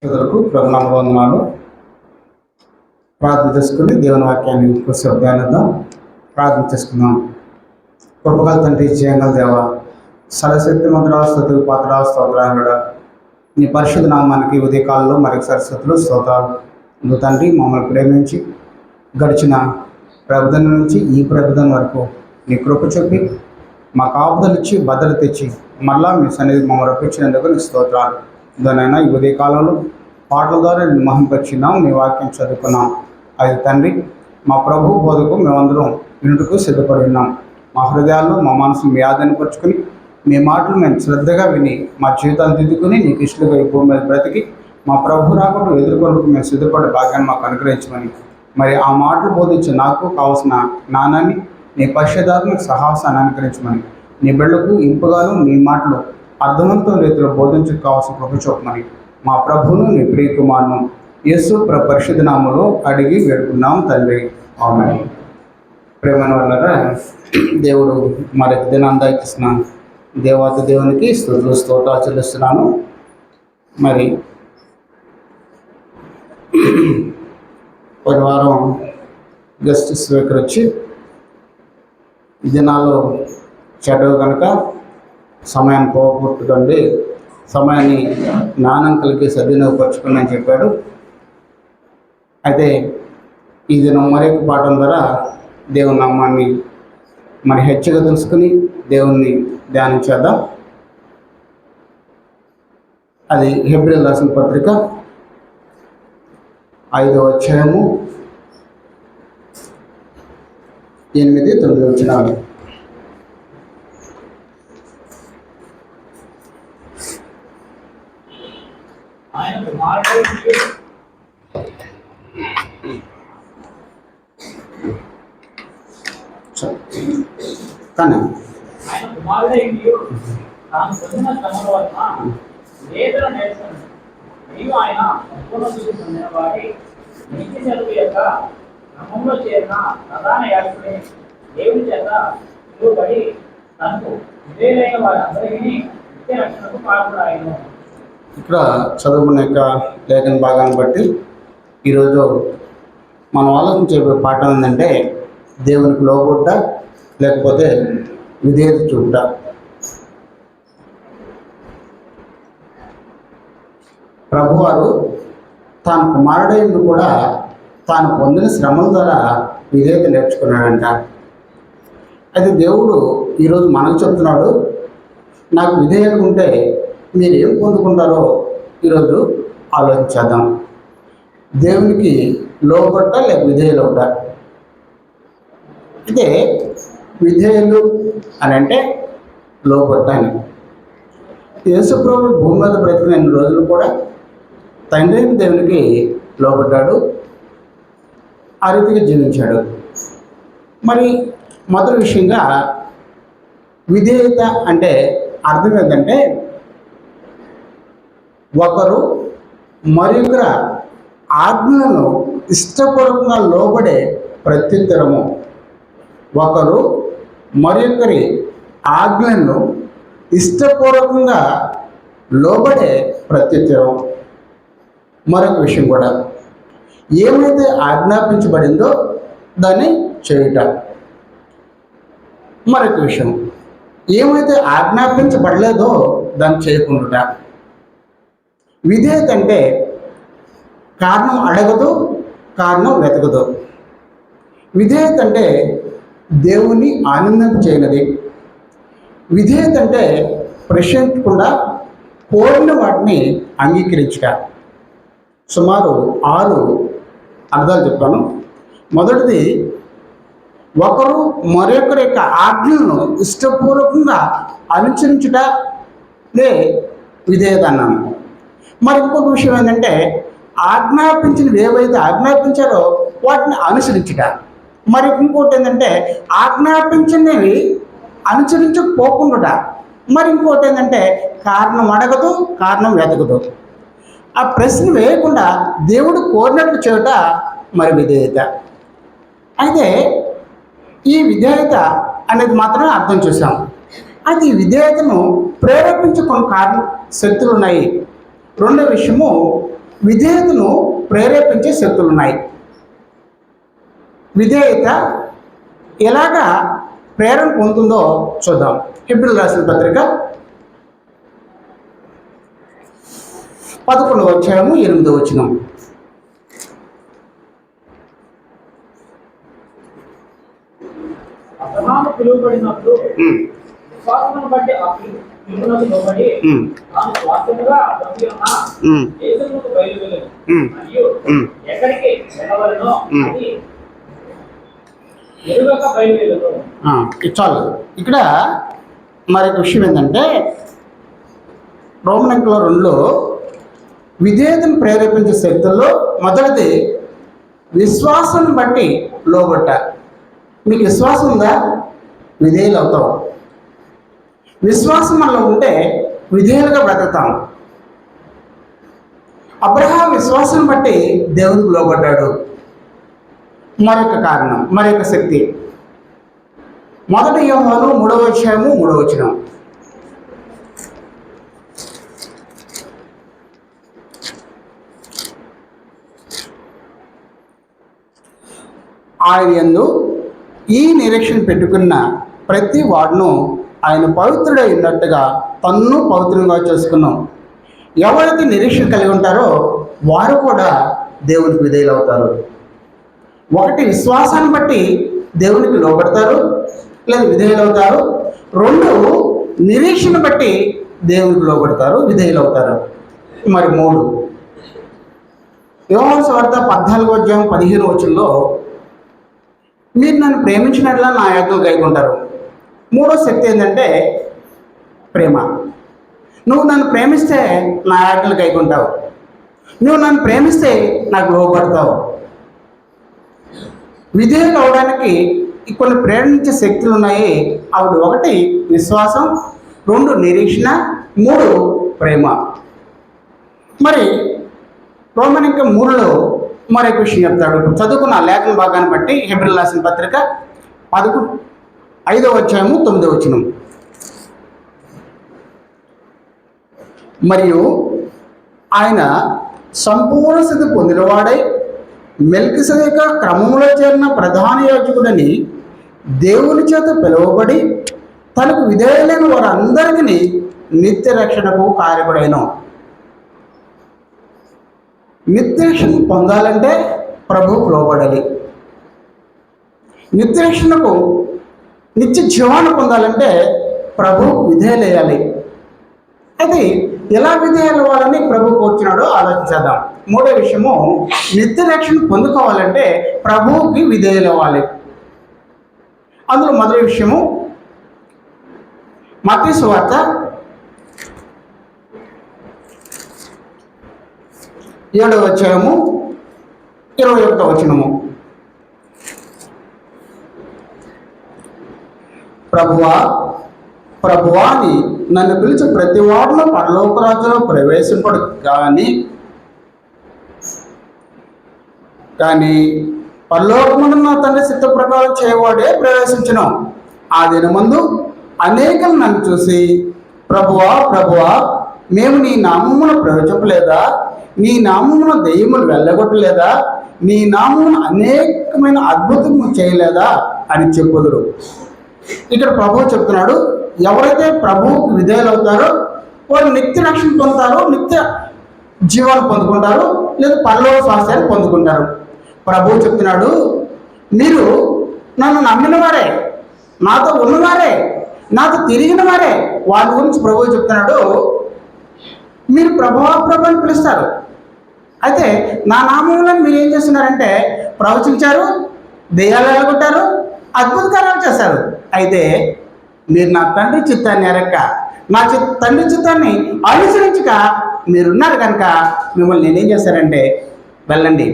వందనాలు. ప్రార్థన చేసుకుని దేవుని వాక్యాన్ని కొద్దిసేపు ధ్యానిద్దాం. ప్రార్థన చేసుకుందాం. కృపగల తండ్రి, జయంగల దేవ, సరస్వతి మంత్రాస్తు పాత్రాస్తోత్రాలుడ, నీ పరిశుద్ధ నామానికి ఉదయకాలంలో మరొకసారి స్థుతులు స్తోత్రాలు. నువ్వు తండ్రి మమ్మల్ని ప్రేమించి గడిచిన ప్రభుత్వం నుంచి ఈ ప్రభుత్వం వరకు నీ కృప చూపి మా కాపుదలు ఇచ్చి భద్రత ఇచ్చి మరలా మీ సన్నిధి మమ్మల్ని రప్పించినందుకు నీ స్తోత్రాలు. దానైనా ఈ ఉదయకాలంలో పాటల ద్వారా నేను మహింపరిచినాం, నీ వాక్యం చదువుకున్నాం. అది తండ్రి మా ప్రభు బోధకు మేమందరం వినుటకు సిద్ధపడి ఉన్నాం. మా హృదయాల్లో మా మనసును మీ ఆదాయపరుచుకుని మీ మాటలు మేము శ్రద్ధగా విని మా జీవితాలు దిద్దుకుని నీకు ఇష్టలుగా ఈ భూమి మీద బ్రతికి మా ప్రభు రాకుండా ఎదుర్కొరకు మేము సిద్ధపడే భాగ్యాన్ని మాకు అనుగ్రహించమని, మరి ఆ మాటలు బోధించి నాకు కావాల్సిన జ్ఞానాన్ని నీ పరిశుద్ధాత్మక సాహసాన్ని అనుగ్రహించమని, నీ బిడ్డలకు ఇంపుగాను నీ మాటలు అర్థవంతమైన రీతిలో బోధించకు కావాల్సిన కృప చూపమని మా ప్రభువును నీ ప్రియ కుమారును యేసు పరిశుద్ధ నామములో అడిగి వేడుకున్నాం తండ్రి, ఆమేన్. ప్రేమైన వాళ్ళరా, దేవుడు మరొక దినాన్ని దయచేసిన దేవాది దేవునికి స్తుతులు స్తోత్రాలు చెల్లిస్తున్నాను. మరి ఒక వారం గెస్ట్ స్పీకర్ వచ్చి దినాల్లో చెడవు కనుక సమయాన్ని పోగొట్టుకోండి, సమయాన్ని జ్ఞానం కలిగి సద్వినియోగపరచుకోండి అని చెప్పాడు. అయితే ఈ దినం మరొక పాఠం ద్వారా దేవుని నామాన్ని మరి హెచ్చరిక తెలుసుకుని దేవుణ్ణి ధ్యానించేద్దాం. అది హెబ్రీయులకు రాసిన పత్రిక 5వ అధ్యాయము 8-9 వచనాలు. కానీ ఇక్కడ చదువుకున్న యొక్క లేఖన భాగాన్ని బట్టి ఈరోజు మనం ఆలోచించే పాఠం ఏంటంటే దేవునికి లోబడ్డ లేకపోతే విధేయత చూపుట. ప్రభువారు తన కుమారుడైన కూడా తాను పొందిన శ్రమల ద్వారా విధేయత నేర్చుకున్నాడంట. అయితే దేవుడు ఈరోజు మనకు చెప్తున్నాడు, నాకు విధేయత ఉంటే మీరు ఏం పొందుకుంటారో ఈరోజు ఆలోచించేద్దాం. దేవునికి లోబడ్డ లేక విధేయులు అవుతా. అయితే విధేయులు అని అంటే లోబడ్డ అని. యేసుప్రభు భూమి మీద బ్రతికిన రోజులు కూడా తండ్రి అయిన దేవునికి లోబడ్డాడు, ఆ రీతిగా జీవించాడు. మరి మొదటి విషయంగా విధేయత అంటే అర్థం ఏంటంటే ఒకరు మరొకరు ఆజ్ఞలను ఇష్టపూర్వకంగా లోబడే ప్రత్యుత్తరము. ఒకరు మరొకరి ఆజ్ఞలను ఇష్టపూర్వకంగా లోబడే ప్రత్యుత్తరం. మరొక విషయం కూడా, ఏమైతే ఆజ్ఞాపించబడిందో దాన్ని చేయుట. మరొక విషయం, ఏమైతే ఆజ్ఞాపించబడలేదో దాన్ని చేయకుండా. విధేయత అంటే కారణం అడగదు, కారణం వెతకదు. విధేయత అంటే దేవుని ఆనందం చేయనది. విధేయత అంటే ప్రశ్నించకుండా కోరిన వాటిని అంగీకరించుట. సుమారు 6 అర్థాలు చెప్పాను. మొదటిది, ఒకరు మరొకరి యొక్క ఆజ్ఞలను ఇష్టపూర్వకంగా అనుసరించుటనే విధేయత అన్నాను. మరి ఇంకొక విషయం ఏంటంటే ఆజ్ఞాపించినవి ఏవైతే ఆజ్ఞాపించారో వాటిని అనుసరించుట. మరి ఇంకోటి ఏంటంటే ఆజ్ఞాపించినవి అనుసరించకపోకుండా. మరి ఇంకోటి ఏంటంటే కారణం అడగదు, కారణం వెతకదు. ఆ ప్రశ్న వేయకుండా దేవుడు కోరినట్లు చేయుట మరి విధేయత. అయితే ఈ విధేయత అనేది మాత్రమే అర్థం చేశాం. అది విధేయతను ప్రేరేపించే కొన్ని కారణ శక్తులు ఉన్నాయి. రెండో విషయము, విధేయతను ప్రేరేపించే శక్తులు ఉన్నాయి. విధేయత ఎలాగా ప్రేరణ పొందుతుందో చూద్దాం. హెబ్రీయులకు రాసిన పత్రిక 11వ అధ్యాయము 8వ వచనం. అబ్రహాము పిలువబడినప్పుడు విశ్వాసమును బట్టి ఆ పిలుపునకు లోబడి తాను స్వాస్థ్యముగా పొందియున్న దేశమునకు బయలువెళ్ళెను. మరియు ఎక్కడికి వెళ్ళవలెనో అది ఎరుగక బయలువెళ్ళెను. చాలు. ఇక్కడ మరొక విషయం ఏంటంటే, రోమన్లో 2లో విధేయతను ప్రేరేపించే శక్తుల్లో మొదటిది విశ్వాసం బట్టి లోబట్ట. మీకు విశ్వాసం ఉందా? విధేయులు అవుతాం. విశ్వాసం మనలో ఉంటే విధేయులుగా బ్రతుకుతాం. అబ్రహాం విశ్వాసం బట్టి దేవునికి లోబడ్డాడు. మరొక కారణం, మరొక శక్తి. 1 యోహాను 3వ అధ్యాయము 3వ వచనం. ఆయన యందు ఈ నిరీక్షణ పెట్టుకున్న ప్రతి వాడును ఆయన పవిత్రుడై ఉన్నట్టుగా తన్ను పవిత్రంగా చేసుకున్నాం. ఎవరైతే నిరీక్షణ కలిగి ఉంటారో వారు కూడా దేవునికి విధేయులు అవుతారు. ఒకటి, విశ్వాసాన్ని బట్టి దేవునికి లోబడతారు లేదా విధేయులు అవుతారు. 2, నిరీక్షణ బట్టి దేవునికి లోబడతారు, విధేయులు అవుతారు. మరి 3, యోహాను సువార్త 14వ అధ్యాయం 15వ వచనంలో మీరు నన్ను ప్రేమించినట్లా నా ఆజ్ఞలు గైకొంటారు. 3వ శక్తి ఏంటంటే ప్రేమ. నువ్వు నన్ను ప్రేమిస్తే నా ఆజ్ఞలు గైకొంటావు. నువ్వు నన్ను ప్రేమిస్తే నాకు లోబడతావు. విధేయులు అవడానికి కొన్ని ప్రేరణించే శక్తులు ఉన్నాయి. అవి 1 విశ్వాసం, 2 నిరీక్షణ, 3 ప్రేమ. మరి రోమన్ 3లో మరొక విషయం చెప్తాడు. చదువుకున్న లేఖన భాగాన్ని బట్టి హెబ్రీయులకు రాసిన పత్రిక 5వ అధ్యాయము 9వ వచనం. మరియు ఆయన సంపూర్ణ స్థితి పొందినవాడై మెల్కిసెదెక క్రమములో చేరిన ప్రధాన యాజకుడని దేవుని చేత పిలువబడి తనకు విధేయులైన వారందరికీ నిత్య రక్షణకు కారకుడైన. నిత్యరక్షణ పొందాలంటే ప్రభువుకు లోబడాలి. నిత్యరక్షణకు నిత్య జీవాన్ని పొందాలంటే ప్రభువుకు విధేయులేయాలి. అయితే ఎలా విధేయులు అవ్వాలని ప్రభు కోరుచున్నాడో ఆలోచించేద్దాం. 3వ విషయము, నిత్యరక్షణ పొందుకోవాలంటే ప్రభువుకి విధేయులు అవ్వాలి. అందులో మొదటి విషయము మత్తయి సువార్త 7వ అధ్యాయము 21వ వచనము. ప్రభువా ప్రభువా అని నన్ను పిలిచి ప్రతి వాడును పరలోక రాజ్యంలో ప్రవేశింపడు కానీ పరలోకమున తండ్రి చిత్త ప్రకారం చేయవాడే ప్రవేశించును. ఆ దినమందు అనేకులు నన్ను చూసి ప్రభువా ప్రభువా మేము నీ నామమున ప్రవచింపలేదా, నీ నామమున దెయ్యములు వెళ్ళగొట్టలేదా, నీ నామమున అనేకమైన అద్భుతము చేయలేదా అని చెప్పుదురు. ఇక్కడ ప్రభువు చెప్తున్నాడు, ఎవరైతే ప్రభువుకు విధేయులు అవుతారో వారు నిత్య రక్షణ పొందుతారు, నిత్య జీవాన్ని పొందుకుంటారు, లేదా పరలోక స్వాస్థ్యాన్ని పొందుకుంటారు. ప్రభువు చెప్తున్నాడు, మీరు నన్ను నమ్మిన వారే, నాతో ఉన్నవారే, నాతో తిరిగిన వారే, వాళ్ళ గురించి ప్రభువు చెప్తున్నాడు. మీరు ప్రభువా ప్రభు అని పిలుస్తారు. అయితే నా నామంలో మీరు ఏం చేస్తున్నారంటే ప్రవచించారు, దెయ్యాలు వెళ్ళగొట్టారు, అద్భుత కార్యాలు చేశారు. అయితే మీరు నా తండ్రి చిత్తాన్ని ఎరక్క, నా తండ్రి చిత్తాన్ని అనుసరించక మీరున్నారు కనుక మిమ్మల్ని నేనేం చేశారంటే వెళ్ళండి,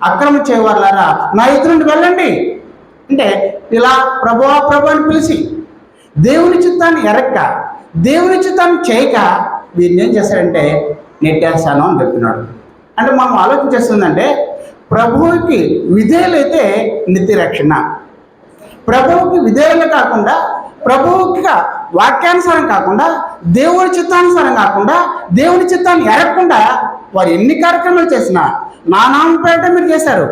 అక్రమం చేయవారులారా నా ఎదురు నుండి వెళ్ళండి అంటే ఇలా ప్రభువా ప్రభు అని పిలిచి దేవుని చిత్తాన్ని ఎరక్క, దేవుని చిత్తాన్ని చేయక వీరిని ఏం చేశారంటే నెట్టేస్తాను అని చెప్తున్నాడు. అంటే మనం ఆలోచించేస్తుందంటే ప్రభువుకి విధేయులైతే నిత్య రక్షణ, ప్రభువుకి విధేయులు కాకుండా, ప్రభువుకి వాక్యానుసారం కాకుండా, దేవుని చిత్తానుసారం కాకుండా, దేవుని చిత్తాన్ని ఎరగకుండా వారు ఎన్ని కార్యక్రమాలు చేసినా నా నామం పేరిట మీరు చేశారు,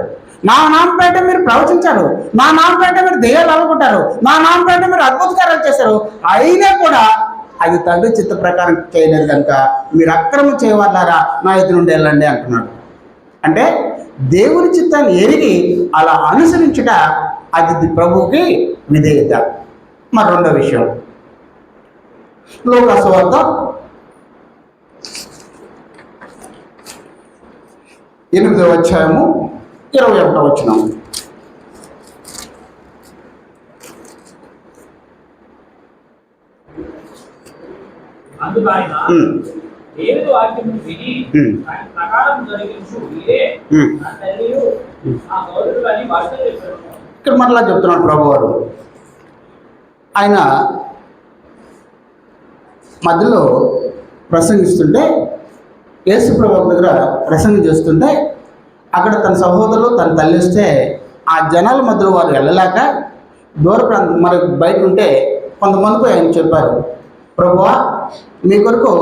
నా నామం పేరిట మీరు ప్రవచించారు, నా నామం పేరిట మీరు దెయ్యాలు అవ్వకుంటారు, నా నామం పేరిట మీరు అద్భుత కార్యాలు చేశారు, అయినా కూడా అది తండ్రి చిత్త ప్రకారం చేయలేదు కనుక మీరు అక్రమం చేయవాళ్ళారా నా ఎదురు నుండి వెళ్ళండి అంటున్నాడు. అంటే దేవుని చిత్తాన్ని ఎరిగి అలా అనుసరించుట అది ప్రభువుకి విధేయత. మరి రెండో విషయం, లూకా సువార్త 8వ అధ్యాయము 21వ వచనం. అందుకు ఆయన దేవుని వాక్యమును విని దాని ప్రకారం జరిగించు వీరే నా తల్లియు నా సోదరులు అని వారితో చెప్పారు. ఇక్కడ మరలా చెప్తున్నాడు ప్రభువారు. ఆయన మధ్యలో ప్రసంగిస్తుంటే, యేసు ప్రభు దగ్గర ప్రసంగం చేస్తుంటే అక్కడ తన సహోదరులు తన తల్లి వస్తే ఆ జనాల మధ్యలో వారు వెళ్ళలేక దూర ప్రాంతం మరి బయట ఉంటే కొంతమందికి ఆయన చెప్పారు, ప్రభువా మీ కొరకు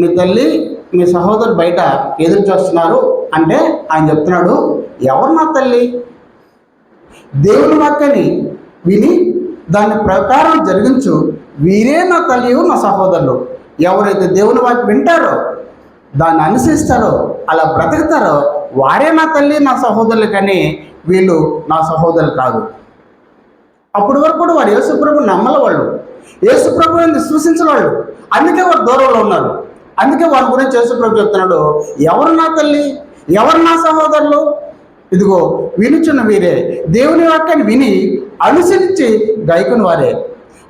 మీ తల్లి మీ సహోదరు బయట ఎదురు చూస్తున్నారు అంటే ఆయన చెప్తున్నాడు, ఎవరు నా తల్లి? దేవుని వాక్యాన్ని విని దాని ప్రకారం జరిగించు వీరే నా తల్లి నా సహోదరులు. ఎవరైతే దేవుని వాక్యం వింటారో దాన్ని అనుసరిస్తారో అలా బ్రతుకుతారో వారే నా తల్లి నా సహోదరులు, కానీ వీళ్ళు నా సహోదరులు కాదు. అప్పటి వరకు కూడా వారు యేసుప్రభు నమ్మల వాళ్ళు, యేసుప్రభుని సూచించిన వాళ్ళు, అందుకే వారు దూరంలో ఉన్నారు. అందుకే వాళ్ళ గురించి యేసుప్రభు చెప్తున్నాడు, ఎవరు నా తల్లి, ఎవరు నా సహోదరులు? ఇదిగో వినుచున్న వీరే, దేవుని వాక్యాన్ని విని అనుసరించి గాయకుని వారే,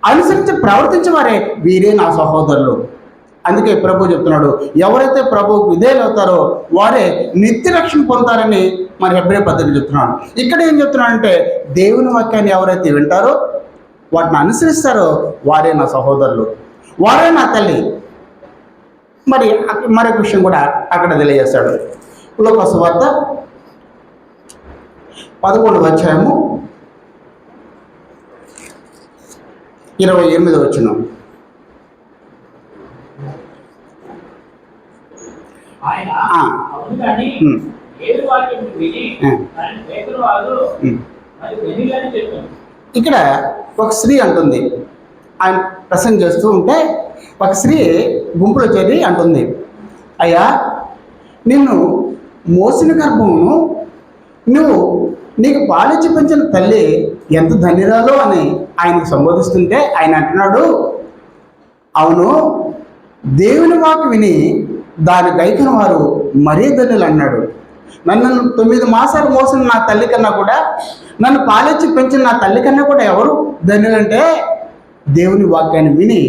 అనుసరించి ప్రవర్తించే వారే వీరే నా సహోదరులు. అందుకే ప్రభు చెప్తున్నాడు, ఎవరైతే ప్రభువుకు విధేయులు అవుతారో వారే నిత్య రక్షణ పొందుతారని మరి హెబ్రీ పద్ధతి చెప్తున్నాడు. ఇక్కడ ఏం చెప్తున్నాడంటే దేవుని వాక్యాన్ని ఎవరైతే వింటారో వాటిని అనుసరిస్తారో వారే నా సహోదరులు, వారే నా తల్లి. మరి మరొక విషయం కూడా అక్కడ తెలియజేస్తాడు. లూకా సువార్త 11వ అధ్యాయము 28వ వచనం. ఆయన అవును కానీ దేవుని వాక్యమును విని దాని పేతురు వారు మరి వెనిలని చెప్పారు. ఇక్కడ ఒక స్త్రీ అంటుంది, ఆయన ప్రసంగం చేస్తూ ఉంటే ఒక స్త్రీ గుంపులో చేరి అంటుంది, అయ్యా నిన్ను మోసిన గర్భమును నీకు పాలిచ్చి పెంచిన తల్లి ఎంత ధన్యురాలో అని ఆయనకు సంబోధిస్తుంటే ఆయన అంటున్నాడు, అవును దేవుని వాక్కు విని దాని గైకిన వారు మరీ ధన్యులు అన్నాడు. నన్ను 9 మాసాలు మోసిన నా తల్లి కన్నా కూడా, నన్ను పాలిచ్చి పెంచిన నా తల్లి కన్నా కూడా ఎవరు ధన్యులంటే దేవుని వాక్యాన్ని విని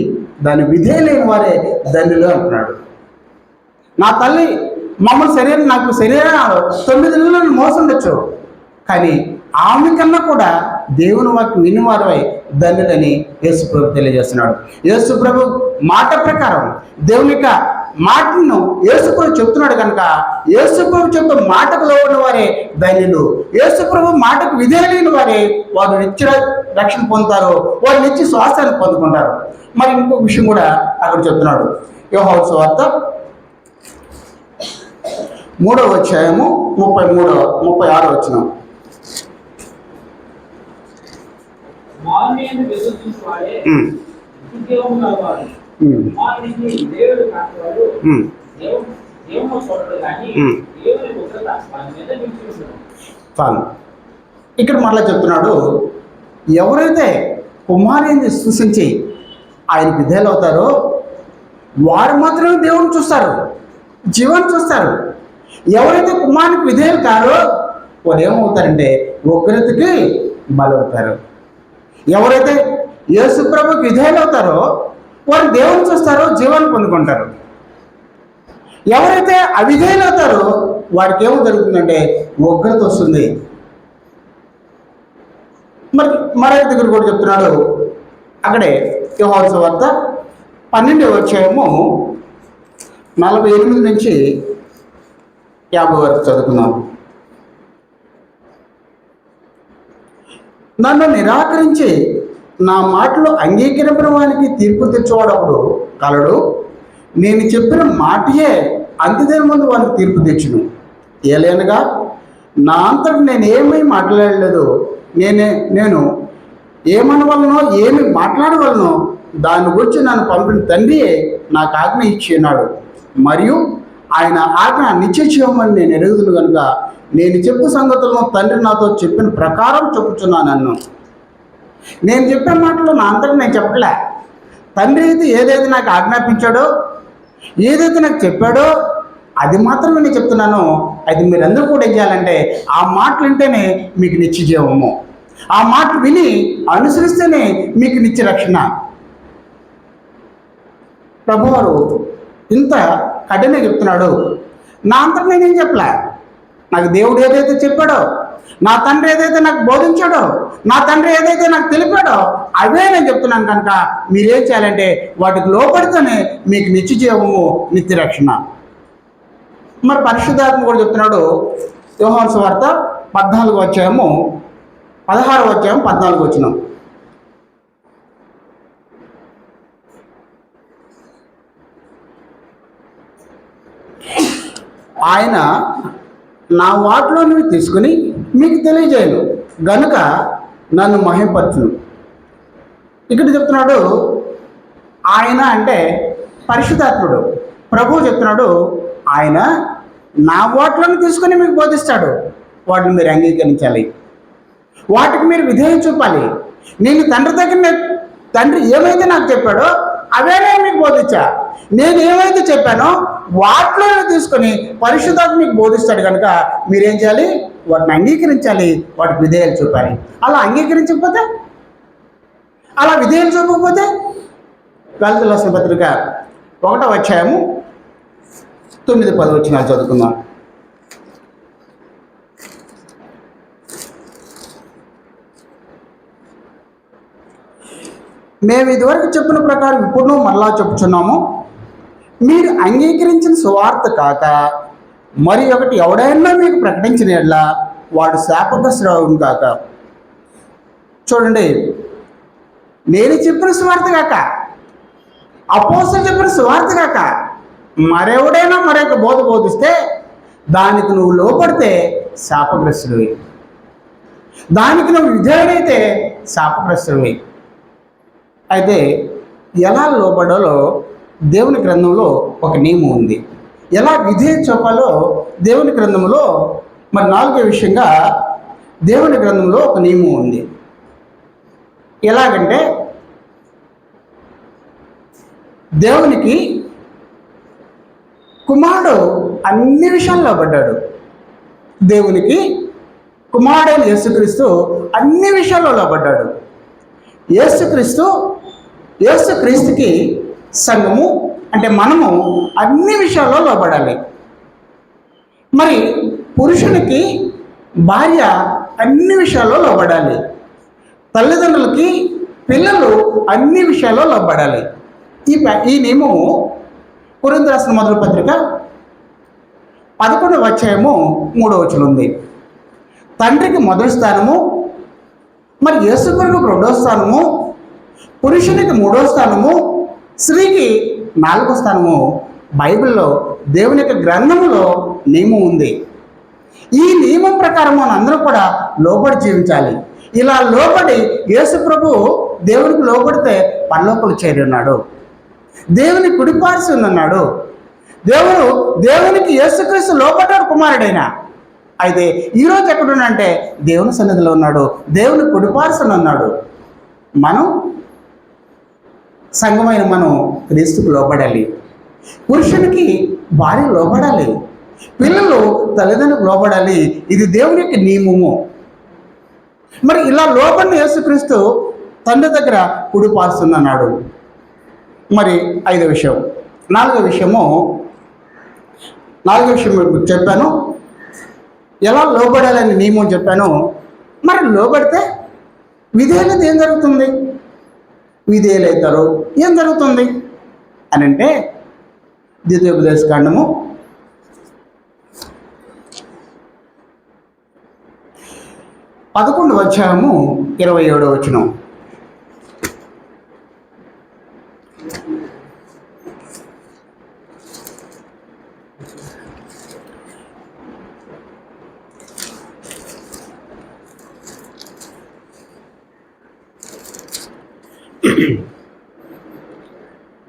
దాని విధేయులైన వారే ధన్యులు అంటున్నాడు. నా తల్లి మమ్మల్ని నాకు 9 నెలలను మోసండొచ్చు, కానీ ఆమె కన్నా కూడా దేవుని వాక్యం వినివారై ధన్యులని యేసుప్రభు తెలియజేస్తున్నాడు. యేసుప్రభు మాట ప్రకారం దేవుని యొక్క మాటను యేసుప్రభు చెప్తున్నాడు కనుక యేసుప్రభు చెప్పే మాటకు లోబడిన వారే ధన్యులు, యేసుప్రభు మాటకు విధేయులైన వారే వారు నిత్య రక్షణ పొందుతారు, వారు నిత్య శ్వాసాన్ని పొందుకుంటారు. మరి ఇంకో విషయం కూడా అక్కడ చెప్తున్నాడు. యోహాను సువార్త 3వ అధ్యాయము 36వ వచనం. మార్నింగ్ విశ్వసించు వాడే నిత్యజీవము గలవాడు. మార్నింగ్ దేవుడు కానివాడు దేవుని చూడడు కానీ దేవుని ఉగ్రత వారి మీద నిలిచి ఉండదు. చాలు. ఇక్కడ మరలా చెప్తున్నాడు, ఎవరైతే కుమారుని సూచించి ఆయన విధేయులు అవుతారో వారు మాత్రమే దేవుని చూస్తారు, జీవాన్ని చూస్తారు. ఎవరైతే కుమారునికి విధేయులు కారో వారు ఏమవుతారంటే ఉగ్రతకి బలవుతారు. ఎవరైతే యేసుప్రభుకి విధేయులు అవుతారో వారు దేవుని చూస్తారో జీవాన్ని పొందుకుంటారు. ఎవరైతే అవిధేయులు అవుతారో వారికి ఏమో జరుగుతుందంటే ఉగ్రత వస్తుంది. మరి మరొక దగ్గర కూడా చెప్తున్నాడు, అక్కడే యోహాను సువార్త 12వ అధ్యాయము 48 నుంచి 50 వరకు చదువుకున్నాం. నన్ను నిరాకరించి నా మాటలు అంగీకరించిన వానికి తీర్పు తెచ్చేవాడప్పుడు కలడు. నేను చెప్పిన మాటయే అంత్యదినం ముందు వానికి తీర్పు తెచ్చును. ఏలైనగా నా అంతటి నేను ఏమీ మాట్లాడలేదు, నేను ఏమనవలనో ఏమి మాట్లాడవలనో దాని గురించి నన్ను పంపిన తండ్రియే నాకు ఆజ్ఞ ఇచ్చి ఉన్నాడు. మరియు ఆయన ఆజ్ఞ నిత్య జీవమని నేను ఎరుగుదును కనుక నేను చెప్పు సంగతులను తండ్రి నాతో చెప్పిన ప్రకారం చెప్పుచున్నాను. నన్ను నేను చెప్పిన మాటలు నా అంతటి నేను చెప్పలే. తండ్రి అయితే ఏదైతే నాకు ఆజ్ఞాపించాడో, ఏదైతే నాకు చెప్పాడో అది మాత్రమే నేను చెప్తున్నాను. అది మీరందరూ కూడా ఏం చేయాలంటే ఆ మాటలు వింటేనే మీకు నిత్య జీవము, ఆ మాటలు విని అనుసరిస్తేనే మీకు నిత్య రక్షణ. ప్రభువారు ఇంత కఠినంగా చెప్తున్నాడు. నా అంతటి నేనేం చెప్పలే. నాకు దేవుడు ఏదైతే చెప్పాడో, నా తండ్రి ఏదైతే నాకు బోధించాడో, నా తండ్రి ఏదైతే నాకు తెలిపాడో అవే నేను చెప్తున్నాను. కనుక మీరేం చేయాలంటే వాటికి లోపడితేనే మీకు నిత్య జీవము, నిత్య రక్షణ. మరి పరిశుద్ధాత్మ కూడా చెప్తున్నాడు. యోహాను సువార్త 14వ అధ్యాయము 16వ అధ్యాయం 14వ వచనం. ఆయన నా వాటిలోనివి తీసుకుని మీకు తెలియజేయను గనుక నన్ను మహింపరచును. ఇక్కడ చెప్తున్నాడు ఆయన అంటే పరిశుద్ధాత్ముడు. ప్రభువు చెప్తున్నాడు ఆయన నా వాటిలోని తీసుకుని మీకు బోధిస్తాడు. వాటిని మీరు అంగీకరించాలి, వాటికి మీరు విధేయం చూపాలి. నేను తండ్రి ఏమైతే నాకు చెప్పాడో అవే నేను మీకు బోధించా. నేను ఏమైతే చెప్పానో వాటిలో తీసుకొని పరిశుద్ధాత్మ మీకు బోధిస్తాడు. కనుక మీరేం చేయాలి? వాటిని అంగీకరించాలి, వాటికి విధేయాలు చూపాలి. అలా అంగీకరించకపోతే, అలా విధేయాలు చూపకపోతే గలతీయులకు రాసిన పత్రిక 1వ అధ్యాయము 9-10 వచనాలు చదువుకుందాం. మేము ఇదివరకు చెప్పిన ప్రకారం ఇప్పుడు మరలా చెప్పుచున్నాము. మీరు అంగీకరించిన సువార్త కాక మరి ఒకటి ఎవడైనా మీకు ప్రకటించిన యెడల వాడు శాపగ్రస్తుడవును కాక. చూడండి, నేను చెప్పిన సువార్త కాక, అపోస్తలులు చెప్పిన సువార్త కాక మరెవడైనా మరొక బోధ బోధిస్తే దానికి నువ్వు లోపడితే శాపగ్రస్తుడివి, దానికి నువ్వు విధేయుడైతే శాపగ్రస్తుడివి. అయితే ఎలా లోబడాలో దేవుని గ్రంథంలో ఒక నియమం ఉంది. ఎలా విధేయత చూపాలో దేవుని గ్రంథంలో మరి 4వ విషయంగా దేవుని గ్రంథంలో ఒక నియమం ఉంది. ఎలాగంటే దేవునికి కుమారుడు అన్ని విషయాల్లో లోబడ్డాడు. దేవునికి కుమారుడైన యేసుక్రీస్తు అన్ని విషయాల్లో లోబడ్డాడు. యేసుక్రీస్తుకి సంఘము అంటే మనము అన్ని విషయాల్లో లోబడాలి. మరి పురుషునికి భార్య అన్ని విషయాల్లో లోబడాలి. తల్లిదండ్రులకి పిల్లలు అన్ని విషయాల్లో లోబడాలి. ఈ నియమము కొరింథీయులకు రాసిన మొదటి పత్రిక 11వ అధ్యాయము 3వ వచనం ఉంది. తండ్రికి మొదటి స్థానము, మరి యేసుక్రీస్తుకు 2వ స్థానము, పురుషునికి 3వ స్థానము, స్త్రీకి 4వ స్థానము బైబిల్లో దేవుని యొక్క గ్రంథములో నియమం ఉంది. ఈ నియమం ప్రకారం మనం అందరూ కూడా లోబడి జీవించాలి. ఇలా లోబడి యేసు ప్రభు దేవునికి లోబడితే పరలోకంలో చేరి ఉన్నాడు, దేవుని కుడిపార్శ్వ ఉన్నాడు. దేవునికి యేసుక్రీస్తు లోబడ్డాడు కుమారుడైన. అయితే ఈరోజు ఎక్కడున్నాడంటే దేవుని సన్నిధిలో ఉన్నాడు, దేవుని కుడిపార్శ్వన ఉన్నాడు. మనం సంఘమైన మనం క్రీస్తుకు లోబడాలి. పురుషునికి భార్య లోబడాలి, పిల్లలు తల్లిదండ్రులకు లోబడాలి. ఇది దేవుని యొక్క నియమము. మరి ఇలా లోబడిన యేసుక్రీస్తు తండ్రి దగ్గర కుడిపార్చున్నాడు. మరి 5వ విషయం, 4వ విషయం మీకు చెప్పాను. ఎలా లోబడాలని నియమం చెప్పాను. మరి లోబడితే విధేయులత ఏం జరుగుతుంది? విధేయులవుతారు ఏం జరుగుతుంది అని అంటే ద్వితీయోపదేశకాండము 11వ అధ్యాయము 27వ వచనం.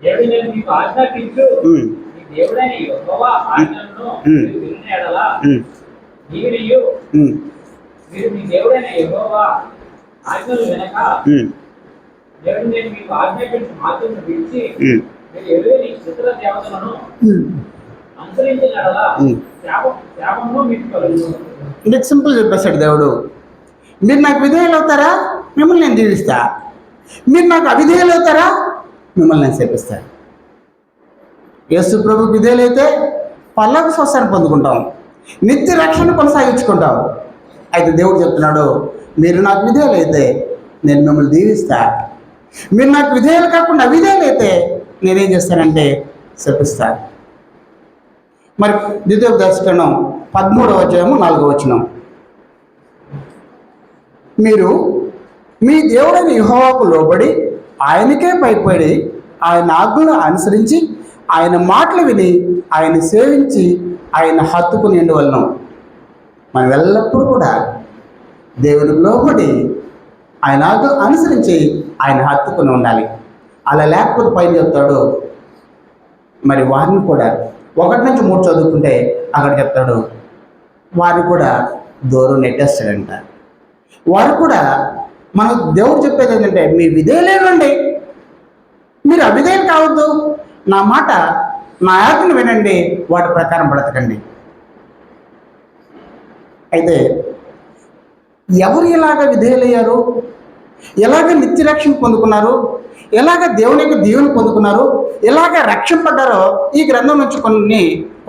దేవుడు నేను మీకు ఆజ్ఞాపించు ఉమ్, నీ దేవుడైన యెహోవా ఆజ్ఞలను ఉమ్. మీరు వినిన యెడల ఉమ్, నీవినియు ఉమ్, మీరు మీ దేవుడైన యెహోవా ఆజ్ఞలు వినక ఉమ్, దేవుడు నేను మీకు ఆజ్ఞాపించిన మార్గమును విడిచి ఉమ్, మీరు ఎరుగని ఇతర దేవతలను ఉమ్. అనుసరించిన యెడల ఉమ్. శాపము మీకు కలుగును. ఇంత సింపుల్ చెప్పేశాడు దేవుడు. మీరు నాకు విధేయులు అవుతారా, మిమ్మల్ని నేను దీవిస్తా. మీరు నాకు అవిధేయులు అవుతారా, మిమ్మల్ని నేను శపిస్తా. యేసు ప్రభుకు విధేయులైతే పర్లోక స్వస్థాన్ని పొందుకుంటాం, నిత్య రక్షణ కొనసాగించుకుంటాం. అయితే దేవుడు చెప్తున్నాడు, మీరు నాకు విధేయులైతే నేను మిమ్మల్ని దీవిస్తా. మీరు నాకు విధేయులు కాకుండా అవిధేయులైతే నేనేం చేస్తానంటే శపిస్తా. మరి ద్వితీయోపదేశకాండం 13వ అధ్యాయము 4వ వచనం, మీరు మీ దేవుడైన యెహోవాకు లోబడి ఆయనకే భయపడి ఆయన ఆజ్ఞలను అనుసరించి ఆయన మాటలు విని ఆయన సేవించి ఆయన హత్తుకుని ఉండవలను. మనం ఎల్లప్పుడూ కూడా దేవునికి లోబడి ఆయన ఆజ్ఞలు అనుసరించి ఆయన హత్తుకుని ఉండాలి. అలా లేకపోతే పైన చెప్తాడు, మరి వారిని కూడా 1 నుంచి 3 చదువుకుంటే అక్కడ చెప్తాడు, వారిని కూడా దూరం నెట్టేస్తాడంట. వారు కూడా మన దేవుడు చెప్పేది ఏంటంటే, మీ విధేయులేనండి, మీరు అవిధేయులు కావద్దు, నా మాట నా ఆజ్ఞను వినండి, వాటి ప్రకారం బ్రతకండి. అయితే ఎవరు ఎలాగ విధేయులయ్యారు, ఎలాగ నిత్యరక్షణ పొందుకున్నారు, ఎలాగ దేవుని యొక్క దీవెన పొందుకున్నారు, ఎలాగ రక్షింపడ్డారో ఈ గ్రంథం నుంచి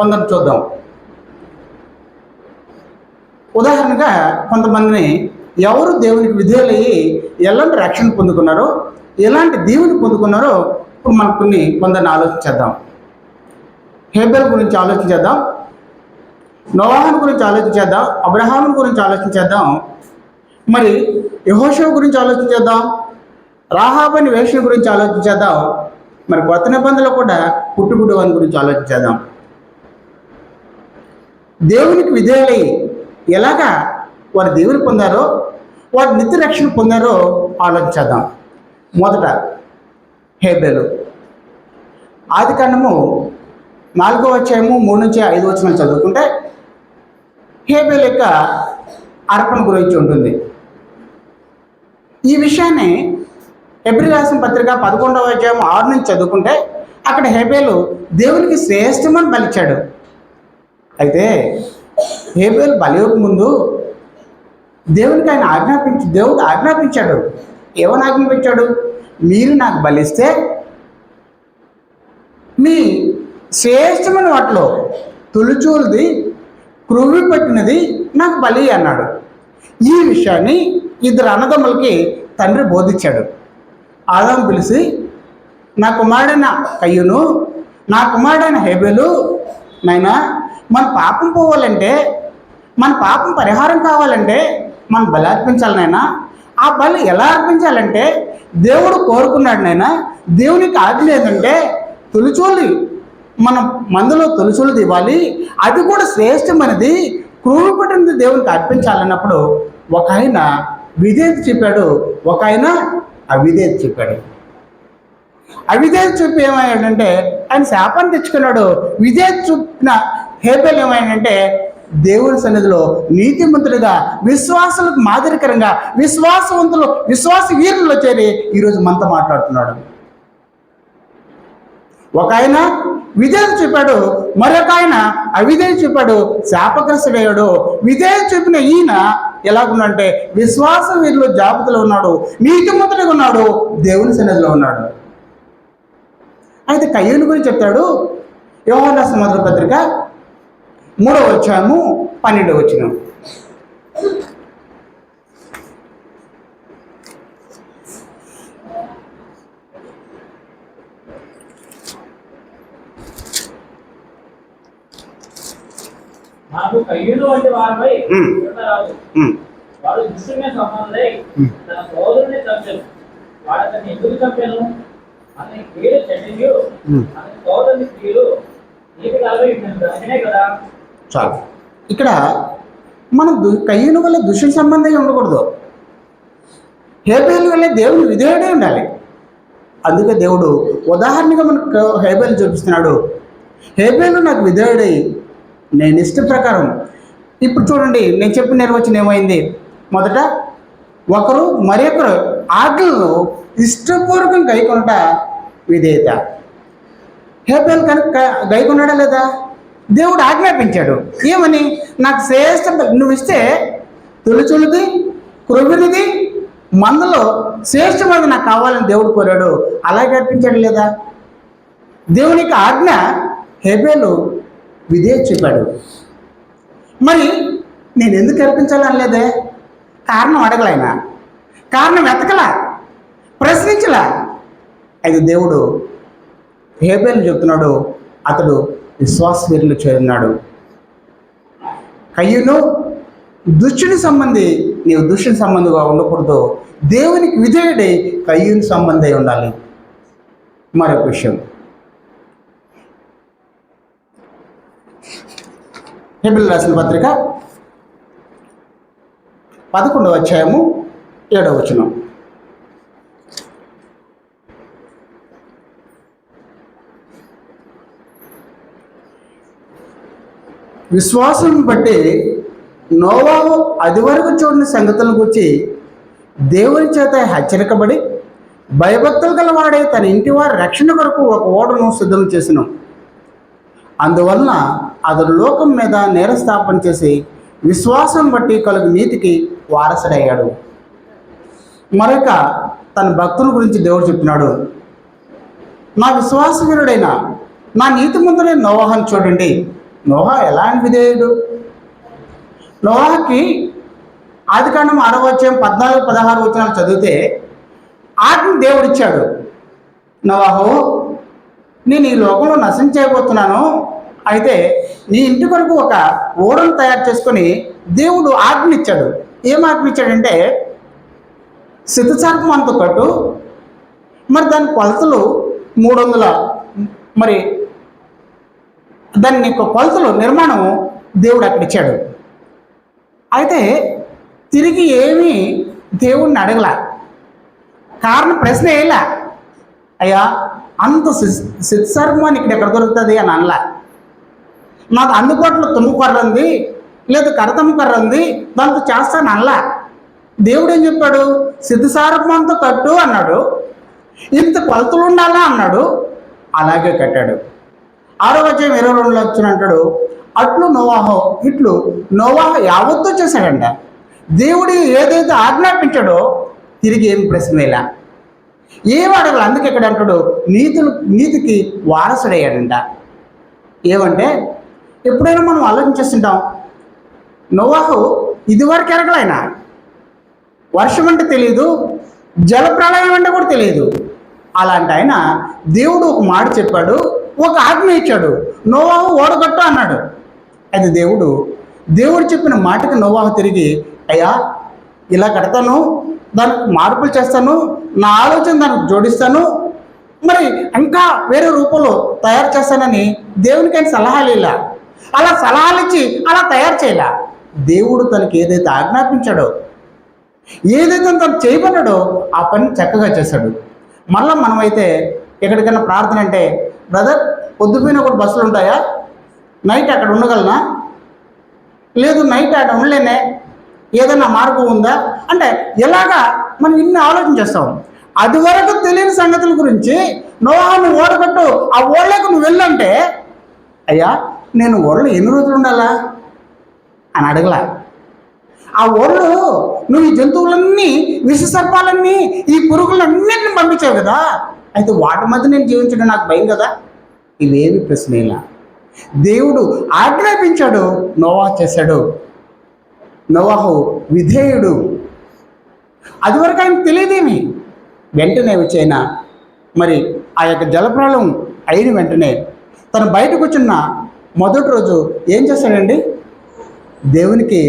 కొందరు చూద్దాం. ఉదాహరణగా కొంతమందిని ఎవరు దేవునికి విధేయులయ్యి ఎలాంటి రక్షణ పొందుకున్నారో, ఎలాంటి దీవెన పొందుకున్నారో ఇప్పుడు మనం కొందరిని ఆలోచించేద్దాం. హేబెల్ గురించి ఆలోచించేద్దాం, నోవాహు గురించి ఆలోచించేద్దాం, అబ్రహాము గురించి ఆలోచించేద్దాం, మరి యెహోషువ గురించి ఆలోచించేద్దాం, రాహాబు అనే వేశ్య గురించి ఆలోచించేద్దాం, మరి కొత్త నిబంధనలో కూడా పుట్టుగుడ్డు వాని గురించి ఆలోచించేద్దాం. దేవునికి విధేయులై ఎలాగా వారు దేవుని పొందారో, వారు నిత్య రక్షణ పొందారో ఆలోచించేద్దాం. మొదట హేబెలు. ఆదికాండము 4వ అధ్యాయము 3 నుంచి 5 వచనాలు చదువుకుంటే హేబెలు యొక్క అర్పణ గురించి ఉంటుంది. ఈ విషయాన్ని హెబ్రీ రాసిన పత్రిక 11వ అధ్యాయం 6 నుంచి చదువుకుంటే అక్కడ హేబెలు దేవునికి శ్రేష్టమని బలిచ్చాడు. అయితే హేబెలు బలియక ముందు దేవునికి దేవుడు ఆజ్ఞాపించాడు. ఏమని ఆజ్ఞాపించాడు? మీరు నాకు బలిస్తే మీ శ్రేష్టమైన వాటిలో తొలిచూలుది, క్రొవ్వి పట్టినది నాకు బలి అన్నాడు. ఈ విషయాన్ని 2 అన్నదమ్ములకి తండ్రి బోధించాడు. ఆదాము పిలిచి, నా కుమారుడైన కయ్యూను, నా కుమారుడైన హేబెలు, నాయనా మన పాపం పోవాలంటే, మన పాపం పరిహారం కావాలంటే మనం బలి అర్పించాలి నాయనా. ఆ బలి ఎలా అర్పించాలంటే దేవుడు కోరుకున్నాడు నాయనా. దేవునికి ఆజ్ఞ ఏంటంటే తొలిచూలు, మనం మందులో తొలిచూలు ఇవ్వాలి, అది కూడా శ్రేష్టమైనది, క్రూరు పట్టినది దేవునికి అర్పించాలన్నప్పుడు ఒక ఆయన విధేయత చెప్పాడు, ఒక ఆయన అవిధేయత చెప్పాడు. అవిధేయత చూపి ఏమయ్యాడంటే ఆయన శాపాన్ని తెచ్చుకున్నాడు. విధేయత చూపిన హేబెలు ఏమయ్యాడంటే దేవుని సన్నిధిలో నీతిమంతుడిగా, విశ్వాసులకు మాదిరికరంగా, విశ్వాస వీరుల్లో చేరి ఈరోజు మనతో మాట్లాడుతున్నాడు. ఒక ఆయన విధేయత చూపాడు, మరొక ఆయన అవిధేయత చూపాడు, శాపగ్రస్తుడయ్యాడు. విధేయత చూపిన ఈయన ఎలాగున్నాడంటే విశ్వాస వీరుల జాబితాలో ఉన్నాడు, నీతిమంతుడిగా ఉన్నాడు, దేవుని సన్నిధిలో ఉన్నాడు. అయితే కయ్యూను గురించి చెప్తాడు. యోహాను రాసిన మొదటి పత్రిక 3వ అధ్యాయము 12వ వచనం. నాకు కయ్యూను వంటి వారిపై ఉండరాదు. వాడు దుష్టుని సంబంధై తన సోదరుని చంపాను. వాడు అతన్ని ఎందుకు చంపాను? అతని క్రియలు చెడ్డయు, అతని సోదరుని క్రియలు నీకు కలవి దానినే కదా. చాలు. ఇక్కడ మనం కయ్యూను వల్ల దుష్టుని సంబంధంగా ఉండకూడదు. హేబెలు వల్ల దేవుని విధేయుడే ఉండాలి. అందుకే దేవుడు ఉదాహరణగా మనకు హేబేలు చూపిస్తున్నాడు. హేబేలు నాకు విధేయుడై నేను ఇష్ట ప్రకారం. ఇప్పుడు చూడండి, నేను చెప్పిన నిర్వచనం ఏమైంది? మొదట ఒకరు మరొకరు ఆజ్ఞలను ఇష్టపూర్వకం గైకొనుట విధేయత. హేబేలు కనుక గైకొన్నాడా లేదా? దేవుడు ఆజ్ఞాపించాడు. ఏమని? నాకు శ్రేష్ఠ నువ్వు ఇస్తే తొలిచులది క్రొవ్వినిది మందలో శ్రేష్టమైనది నాకు కావాలని దేవుడు కోరాడు. అలాగే అర్పించాడు లేదా? దేవునికి ఆజ్ఞ హేబేలు విధేయత చూపాడు. మరి నేను ఎందుకు అర్పించాలని లేదే? కారణం అడగలైనా, కారణం వెతకలా, ప్రశ్నించలా. అయితే దేవుడు హేబేలు చెప్తున్నాడు, అతడు విశ్వాసవీరులు చేరున్నాడు. కయ్యూను దుష్టుని సంబంధి, నీవు దుష్టుని సంబంధిగా ఉండకూడదు. దేవునికి విధేయుడై కయ్యూని సంబంధి ఉండాలి. మరొక విషయం, హెబ్రీయులకు రాసిన పత్రిక 11వ అధ్యాయము 7వ వచనం. విశ్వాసం బట్టి నోవాహు అది వరకు చూడని సంగతులను గురించి దేవుని చేత హెచ్చరికబడి భయభక్తులు గలవాడే తన ఇంటి వారి రక్షణ కొరకు ఒక ఓడను సిద్ధం చేసెను. అందువలన అతడు లోకం మీద నేరస్థాపన చేసి విశ్వాసం బట్టి కలుగు నీతికి వారసుడయ్యాడు. మరొక తన భక్తుల గురించి దేవుడు చెప్తున్నాడు, నా విశ్వాసవీరుడైన నా నీతిమంతుడైన నోవాహును చూడండి. నోవా ఎలాంటి విధేయుడు? నోవాహుకి ఆదికాండం 6వ అధ్యాయం 14-16 వచనాలు చదివితే ఆజ్ఞ దేవుడిచ్చాడు. నోవాహు, నేను ఈ లోకంలో నశించబోతున్నాను, అయితే నీ ఇంటి కొరకు ఒక ఓడను తయారు చేసుకొని దేవుడు ఆజ్ఞ ఇచ్చాడు. ఏం ఆజ్ఞ ఇచ్చాడంటే, శతసర్పం అంత కట్టు, మరి దాని కొలతలు 300, మరి దాని కొలతలు నిర్మాణం దేవుడు అక్కడ ఇచ్చాడు. అయితే తిరిగి ఏమీ దేవుడిని అడగల, కారణం ప్రశ్న వేయలే. అయ్యా, అంత శతసర్పం ఇక్కడ ఎక్కడ దొరుకుతుంది అని అనలా. నాకు అందుబాటులో తుమ్మకర్ర ఉంది, లేదా కర్ర ఉంది, దాంతో చేస్తాను అనలా. దేవుడు ఏం చెప్పాడు? శతసర్పంతో కట్టు అన్నాడు. ఇంత కొలతలు ఉండాలా అన్నాడు. అలాగే కట్టాడు. 6వ అధ్యాయం 22లో వచ్చిన అంటాడు, అట్లు నోవాహు, ఇట్లు నోవాహు యావత్తు చేశాడంట. దేవుడు ఏదైతే ఆజ్ఞాపించాడో తిరిగి ఏమి ప్రశ్న వేలా, ఏం అడగలు. అందుకే ఇక్కడ అంటాడు నీతికి వారసుడయ్యాడంట. ఏమంటే, ఎప్పుడైనా మనం ఆలోచించేస్తుంటాం, నోవాహు ఇదివరకు ఎరగలైనా వర్షం అంటే తెలియదు, జలప్రళయం అంటే కూడా తెలియదు. అలాంటి ఆయన దేవుడు ఒక మాట చెప్పాడు, ఒక ఆజ్ఞ ఇచ్చాడు, నోవాహు ఓడగట్టు అన్నాడు. అయితే దేవుడు చెప్పిన మాటకి నోవాహు తిరిగి, అయ్యా ఇలా కడతాను, దానికి మార్పులు చేస్తాను, నా ఆలోచన దానికి జోడిస్తాను, మరి ఇంకా వేరే రూపంలో తయారు చేస్తానని దేవునికి ఆయన సలహాలు ఇలా, అలా సలహాలు ఇచ్చి అలా తయారు చేయలే. దేవుడు తనకి ఏదైతే ఆజ్ఞాపించాడో, ఏదైతే తను చేయబడ్డాడో ఆ పని చక్కగా చేశాడు. మళ్ళీ మనమైతే ఎక్కడికైనా ప్రార్థన అంటే, బ్రదర్ పొద్దుపోయిన కూడా బస్సులు ఉంటాయా, నైట్ అక్కడ ఉండగలనా, లేదు నైట్ అక్కడ ఉండలేనే, ఏదైనా మార్గం ఉందా అంటే, ఎలాగా మనం ఇన్ని ఆలోచన చేస్తాం. అది వరకు తెలియని సంగతుల గురించి నోవాహును ఓడగట్టు, ఆ ఓడలోకి నువ్వు వెళ్ళంటే, అయ్యా నేను ఓడలో ఎన్ని రోజులు ఉండాలా అని అడగలా. ఆ ఓడలో నువ్వు ఈ జంతువులన్నీ, విషసర్పాలన్నీ, ఈ పురుగులన్నింటిని పంపించావు కదా, అయితే వాటి మధ్య నేను జీవించడం నాకు భయం కదా. ఇవేమి ప్రశ్నలా. దేవుడు ఆజ్ఞాపించాడు, నోవాహు చేశాడు. నోవాహు విధేయుడు. అది వరకు ఆయన తెలియదేమి. వెంటనే వచ్చైనా మరి ఆ యొక్క జలప్రళయం అయిన వెంటనే తను బయటకు వచ్చిన మొదటి రోజు ఏం చేశాడండి? దేవునికి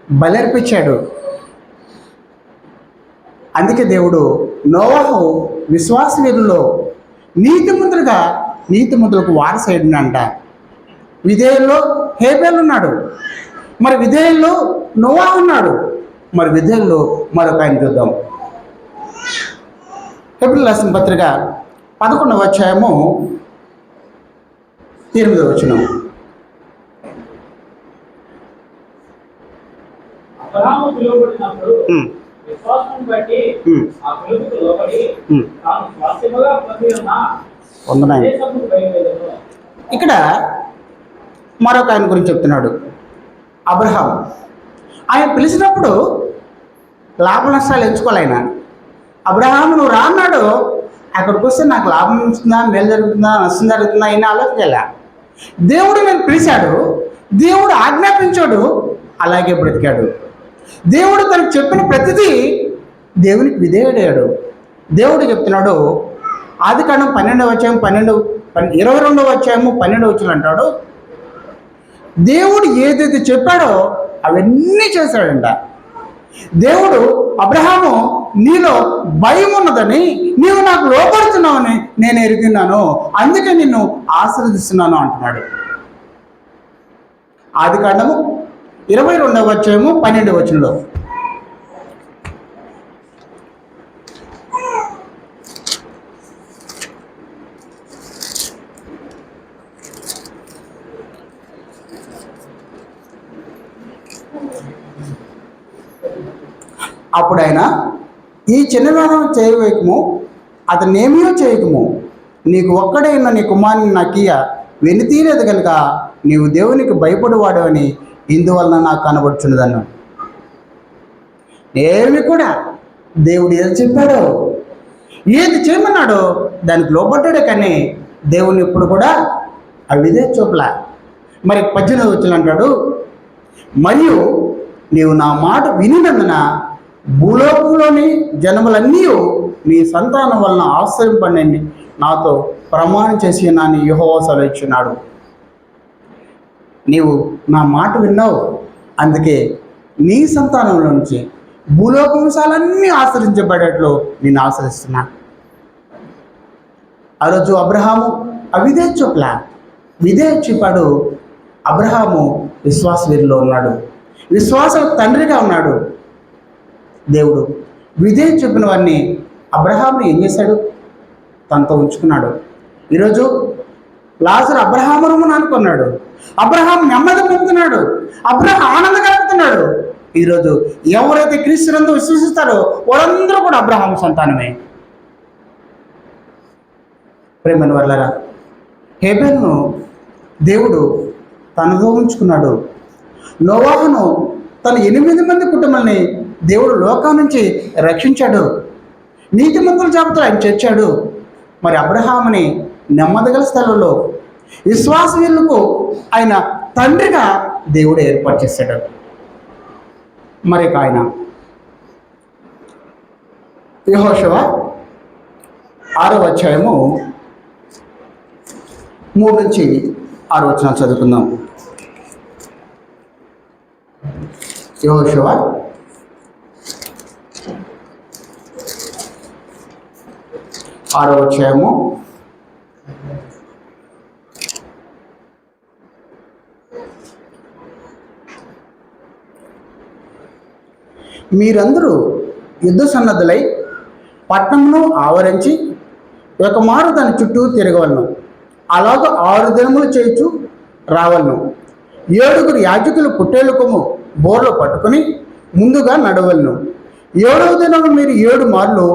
బలర్పించాడు. అందుకే దేవుడు నోవాహు విశ్వాసవీరుల్లో నీతిమంతులకు వారసయ్యుడంట. విధేయుల్లో హేబేలు ఉన్నాడు, మరి విధేయుల్లో నోవాహు ఉన్నాడు, మరి విధేయుల్లో మరొక ఆయన చూద్దాం. హెబ్రీయులకు రాసిన పత్రిక 11వ అధ్యాయము 8వ వచనం. అబ్రహాము పిలువబడినప్పుడు విశ్వాసం బట్టి ఆ పిలుపుకు లోబడి తాను స్వాస్థ్యముగా పొంది ఉన్న దేశముకు బయలుదేరాడు. ఇక్కడ మరొక ఆయన గురించి చెప్తున్నాడు. అబ్రహాం ఆయన పిలిచినప్పుడు లాభ నష్టాలు ఎంచుకోవాలి. ఆయన అబ్రహాము నువ్వు రా అన్నాడు. అక్కడికి వస్తే నాకు లాభం వస్తుందా, మేలు జరుగుతుందా, నష్టం జరుగుతుందా అయినా ఆలోచించాల. దేవుడు నేను పిలిచాడు, దేవుడు ఆజ్ఞాపించాడు, అలాగే బ్రతికాడు. దేవుడు తనకు చెప్పిన ప్రతిదీ దేవునికి విధేయుడయ్యాడు. దేవుడు చెప్తున్నాడు, ఆదికాండం 12వ అధ్యాయం 22వ అధ్యాయము 12వ వచనం అంటాడు, దేవుడు ఏదైతే చెప్పాడో అవన్నీ చేశాడంట. దేవుడు అబ్రహాము నీలో భయం ఉన్నదని, నీవు నాకు లోపడుతున్నావని నేను ఎరుగున్నాను, అందుకే నిన్ను ఆశీర్వదిస్తున్నాను అంటున్నాడు. ఆదికాండము 22వ అధ్యాయము 12వ వచనంలో అప్పుడు ఆయన, ఈ చిన్నదానం చేయవేకము, అతనేమీ చేయకము, నీకు ఒక్కడే ఉన్న నీ కుమారుని నాకియ వెనుతీరేది కనుక నీవు దేవునికి భయపడేవాడు అని ఇందువలన నాకు కనబడుచున్నదన్నాడు. ఏమి కూడా దేవుడు ఏది చెప్పాడో, ఏది చేయమన్నాడో దానికి లోపడ్డాడే, కానీ దేవుని ఇప్పుడు కూడా అవిదే చూపలా. మరి 18వ వచనం అంటాడు, మరియు నీవు నా మాట వినినందున భూలోకంలోని జనములన్నీ నీ సంతానం వలన ఆశ్రయింపండి నాతో ప్రమాణం చేసి నాని యెహోవా సెలవిచ్చున్నాడు. నీవు నా మాట విన్నావు, అందుకే నీ సంతానంలో నుంచి భూలోక వంశాలన్నీ ఆశ్రయించబడేట్లు నేను ఆశ్రయిస్తున్నాను. ఆ రోజు అబ్రహాము అవిదే చూపలా, విధే చూపాడు. అబ్రహాము విశ్వాస వీరిలో ఉన్నాడు, విశ్వాస తండ్రిగా ఉన్నాడు. దేవుడు విధే చూపిన వారిని అబ్రహాముని ఏం చేశాడు? తనతో ఉంచుకున్నాడు. ఈరోజు లాజరు అబ్రహామును అనుకున్నాడు, అబ్రహాం నెమ్మది పొందుతున్నాడు, అబ్రహాం ఆనందం కలుగుతున్నాడు. ఈరోజు ఎవరైతే క్రీస్తునందు విశ్వసిస్తారో వాళ్ళందరూ కూడా అబ్రహాము సంతానమే. ప్రేమను వర్లరా, హేబెల్ను దేవుడు తనతో ఉంచుకున్నాడు. నోవాహును తన 8 మంది కుటుంబాన్ని దేవుడు లోకం నుంచి రక్షించాడు. నీతిమంతుల జాబితాలో ఆయన చేర్చాడు. మరి అబ్రహాముని నెమ్మదిగల స్థలంలో విశ్వాసవీరులకు ఆయన తండ్రిగా దేవుడు ఏర్పాటు చేశాడు. మరి ఆయన యెహోషువ 6వ అధ్యాయము 3 నుంచి 6 వచనాలు చదువుకుందాం. యెహోషువ 6వ అధ్యాయము 1 మీరందరూ యుద్ధ సన్నద్ధులై పట్టణమును ఆవరించి ఒక మారు దాని చుట్టూ తిరగవలను. అలాగ 6 దినములు చేయించు రావలను. 7 యాజకులు పుట్టేలుకము బోర్లు పట్టుకుని ముందుగా నడవలను. 7వ దినము మీరు 7 మార్లు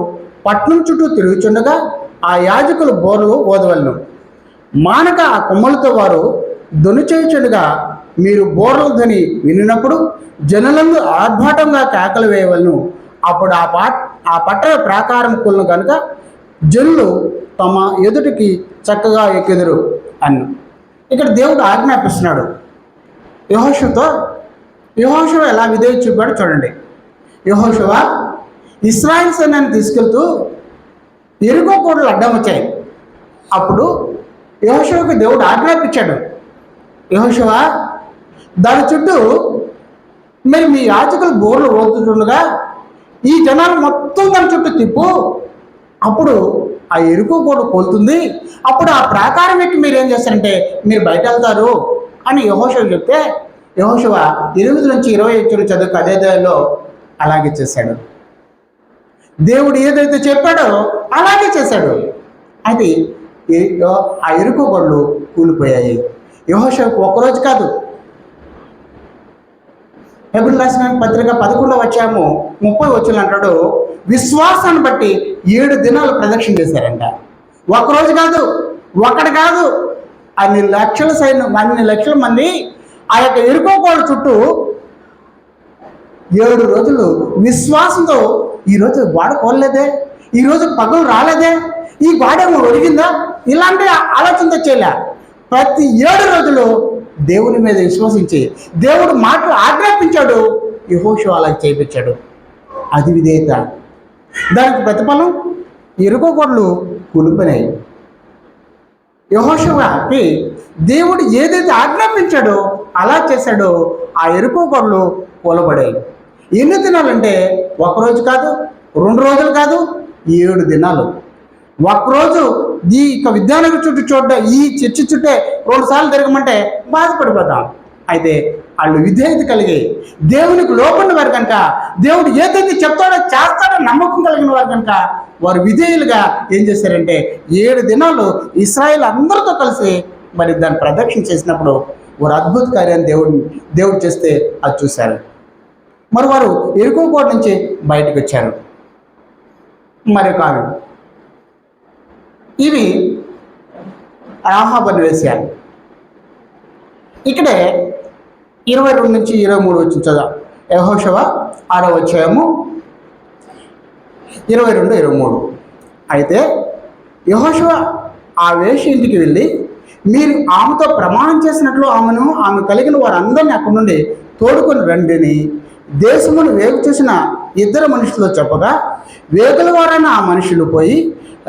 పట్నం చుట్టూ తిరుగుచుండగా ఆ యాజకులు బోర్లు ఓదవలను. మానక ఆ కొమ్మలతో వారు ధ్వని చేయుచుండగా మీరు బోర్ల ధ్వని వినినప్పుడు జనులందు ఆర్భాటంగా కేకలు వేయవలను. అప్పుడు ఆ పట్టణ ప్రాకారం కూలను కనుక జనులు తమ ఎదుటికి చక్కగా ఎక్కెదురు అన్ను. ఇక్కడ దేవుడు ఆజ్ఞాపిస్తున్నాడు యెహోషువతో. యెహోషువ ఎలా విధేయత చూపాడో చూడండి. యెహోషువ ఇశ్రాయేల్ సైన్యాన్ని తీసుకెళ్తూ యెరికో కోటలు అడ్డం వచ్చాయి. అప్పుడు యెహోషువకు దేవుడు ఆజ్ఞాపించాడు, యెహోషువ దాని చుట్టూ మరి మీ యాజకులు బోర్లు ఓదుతుండగా ఈ జనాలు మొత్తం దాని చుట్టూ తిప్పు, అప్పుడు ఆ ఎరుకో కోట కోలుతుంది, అప్పుడు ఆ ప్రాకారం ఎక్కి మీరు ఏం చేస్తారంటే మీరు బయట వెళ్తారు అని యెహోషువ చెప్తే యెహోషువ 8 నుంచి 21 చదువుకు అదే దారిలో అలాగే చేశాడు. దేవుడు ఏదైతే చెప్పాడో అలాగే చేశాడు. అది ఆ ఎరుకో గొడ్లు కూలిపోయాయి. యెహోషువకు ఒక్కరోజు కాదు, హెబ్రీయులకు రాసిన పత్రిక 11వ అధ్యాయము 30 వచనం అంటాడు, విశ్వాసాన్ని బట్టి 7 దినాలు ప్రదక్షిణ చేశారంట. ఒక్కరోజు కాదు, ఒకటి కాదు, అన్ని లక్షల మంది ఆ యొక్క ఎరుకోకోళ్ళ చుట్టూ 7 రోజులు విశ్వాసంతో, ఈరోజు గోడ కోరలేదే, ఈరోజు పగలు రాలేదే, ఈ గోడ ఏమో ఒరిగిందా, ఇలాంటి ఆలోచనతో చేయలే. ప్రతి 7 రోజులు దేవుని మీద విశ్వసించి దేవుడు మాటలు ఆజ్ఞాపించాడు, యెహోషువ అలా చేయించాడు. అది విధేయత. దానికి ప్రతిఫలం ఎరుకో గొడ్లు కూలిపోయినాయి. యెహోషువకి దేవుడు ఏదైతే ఆజ్ఞాపించాడో అలా చేశాడో ఆ ఎరుకో గొడ్లు కూలబడాయి. ఎన్ని దినాలంటే ఒకరోజు కాదు, 2 రోజులు కాదు, 7 దినాలు. ఒక్కరోజు ఈ విద్యానగర్ చుట్టూ చూడడం, ఈ చర్చి చుట్టే 2 సార్లు తిరగమంటే బాధపడిపోతాం. అయితే వాళ్ళు విధేయత కలిగి దేవునికి లోపడిన వారు కనుక, దేవుడు ఏదైతే చెప్తాడో చేస్తాడో నమ్మకం కలిగిన వారు కనుక వారు విధేయులుగా ఏం చేశారంటే 7 దినాలు ఇశ్రాయేలు అందరితో కలిసి మరి దాన్ని ప్రదక్షిణ చేసినప్పుడు వారు అద్భుత కార్యాన్ని దేవుడు చేస్తే అది చూశారు. మరి వారు ఎరుకో కోట నుంచి బయటకు వచ్చారు. మరి కాదు, ఇవి రాహాబుని వేశారు. ఇక్కడే 22 నుంచి 23 వచ్చి చదువు. యెహోషువ 6వ అధ్యాయము 22, 23. అయితే యెహోషువ ఆ వేశ్య ఇంటికి వెళ్ళి, మీరు ఆమెతో ప్రమాణం చేసినట్లు ఆమె కలిగిన వారందరినీ అక్కడి నుండి తోడుకొని రండిని దేశమును వేగు చూసిన 2 మనుషులు చెప్పగా, వేగుల వారైన ఆ మనుషులు పోయి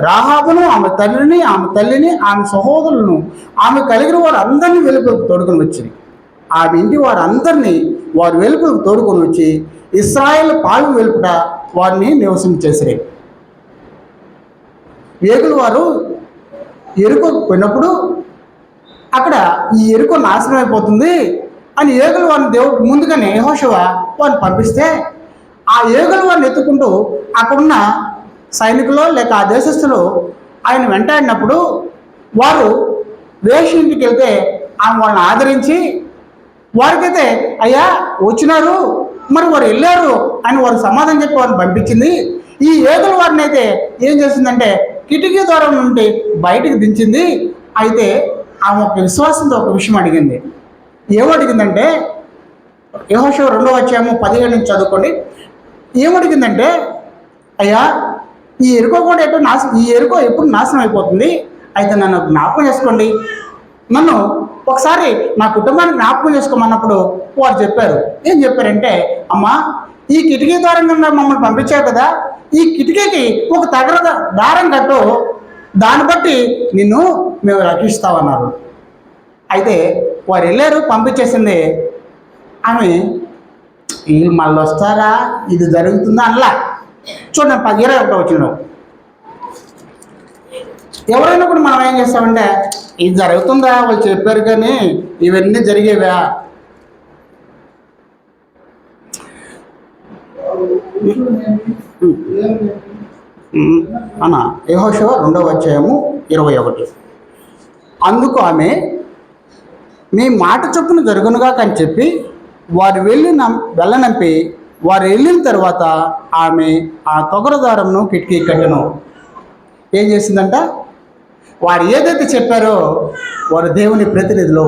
రాహాబును, ఆమె తల్లిని, ఆమె సహోదరులను, ఆమె కలిగిన వారు అందరినీ వెలుపలకు తోడుకొని వచ్చింది. ఆమె ఇంటి వారందరినీ వారు వెలుపలకు తోడుకొని వచ్చి ఇశ్రాయేల్ పాలు వెలుపుట వారిని నివసించేసారు. వేగుల వారు ఎరుకోకు పోయినప్పుడు అక్కడ ఈ ఎరుకో నాశనం అయిపోతుంది అని ఏగుల వారిని దేవుడు ముందుగానే యెహోషువ వారిని పంపిస్తే, ఆ ఏగుల వారిని ఎత్తుకుంటూ అక్కడున్న సైనికులు లేక ఆ దేశస్తులు ఆయన వెంటాడినప్పుడు వారు వేశ్య ఇంటికి వెళ్తే ఆమె వాళ్ళని ఆదరించి, వారికైతే అయ్యా వచ్చినారు, మరి వారు వెళ్ళారు అని వారు సమాధానం చెప్పి వారిని పంపించింది. ఈ ఏగుల వారిని అయితే ఏం చేసిందంటే కిటికీ ద్వారం నుండి బయటికి దించింది. అయితే ఆమె ఒక విశ్వాసంతో ఒక విషయం అడిగింది. ఏమడిగిందంటే, యెహోషువ 2వ అధ్యాయము 17 నుంచి చదువుకోండి. ఏమడిగిందంటే, అయ్యా ఈ ఎరుకో కూడా ఈ ఎరుకో ఎప్పుడు నాశనం అయిపోతుంది, అయితే నన్ను జ్ఞాపకం చేసుకోండి, నన్ను ఒకసారి నా కుటుంబాన్ని జ్ఞాపకం చేసుకోమన్నప్పుడు వారు చెప్పారు. ఏం చెప్పారంటే, అమ్మా ఈ కిటికీ ద్వారం కింద మమ్మల్ని పంపించావు కదా, ఈ కిటికీకి ఒక తగర దారం కట్టు, దాన్ని బట్టి నిన్ను మేము రక్షిస్తామన్నారు. అయితే వారు వెళ్ళారు, పంపించేసింది. ఆమె వీళ్ళు మళ్ళీ వస్తారా, ఇది జరుగుతుందా అనలా. చూడండి 21 వచ్చిన ఎవరైనా కూడా మనం ఏం చేస్తామంటే, ఇది జరుగుతుందా, వాళ్ళు చెప్పారు కానీ ఇవన్నీ జరిగేవా. అన్న యెహోషువ 2వ అధ్యాయము 21. అందుకు ఆమె, మీ మాట చొప్పున జరుగునుగా అని చెప్పి వారు వెళ్ళనంపి వారు వెళ్ళిన తర్వాత ఆమె ఆ తొగరదారంను కిటికీ కట్టెను. ఏం చేసిందంట, వారు ఏదైతే చెప్పారో వారు దేవుని ప్రతినిధులు,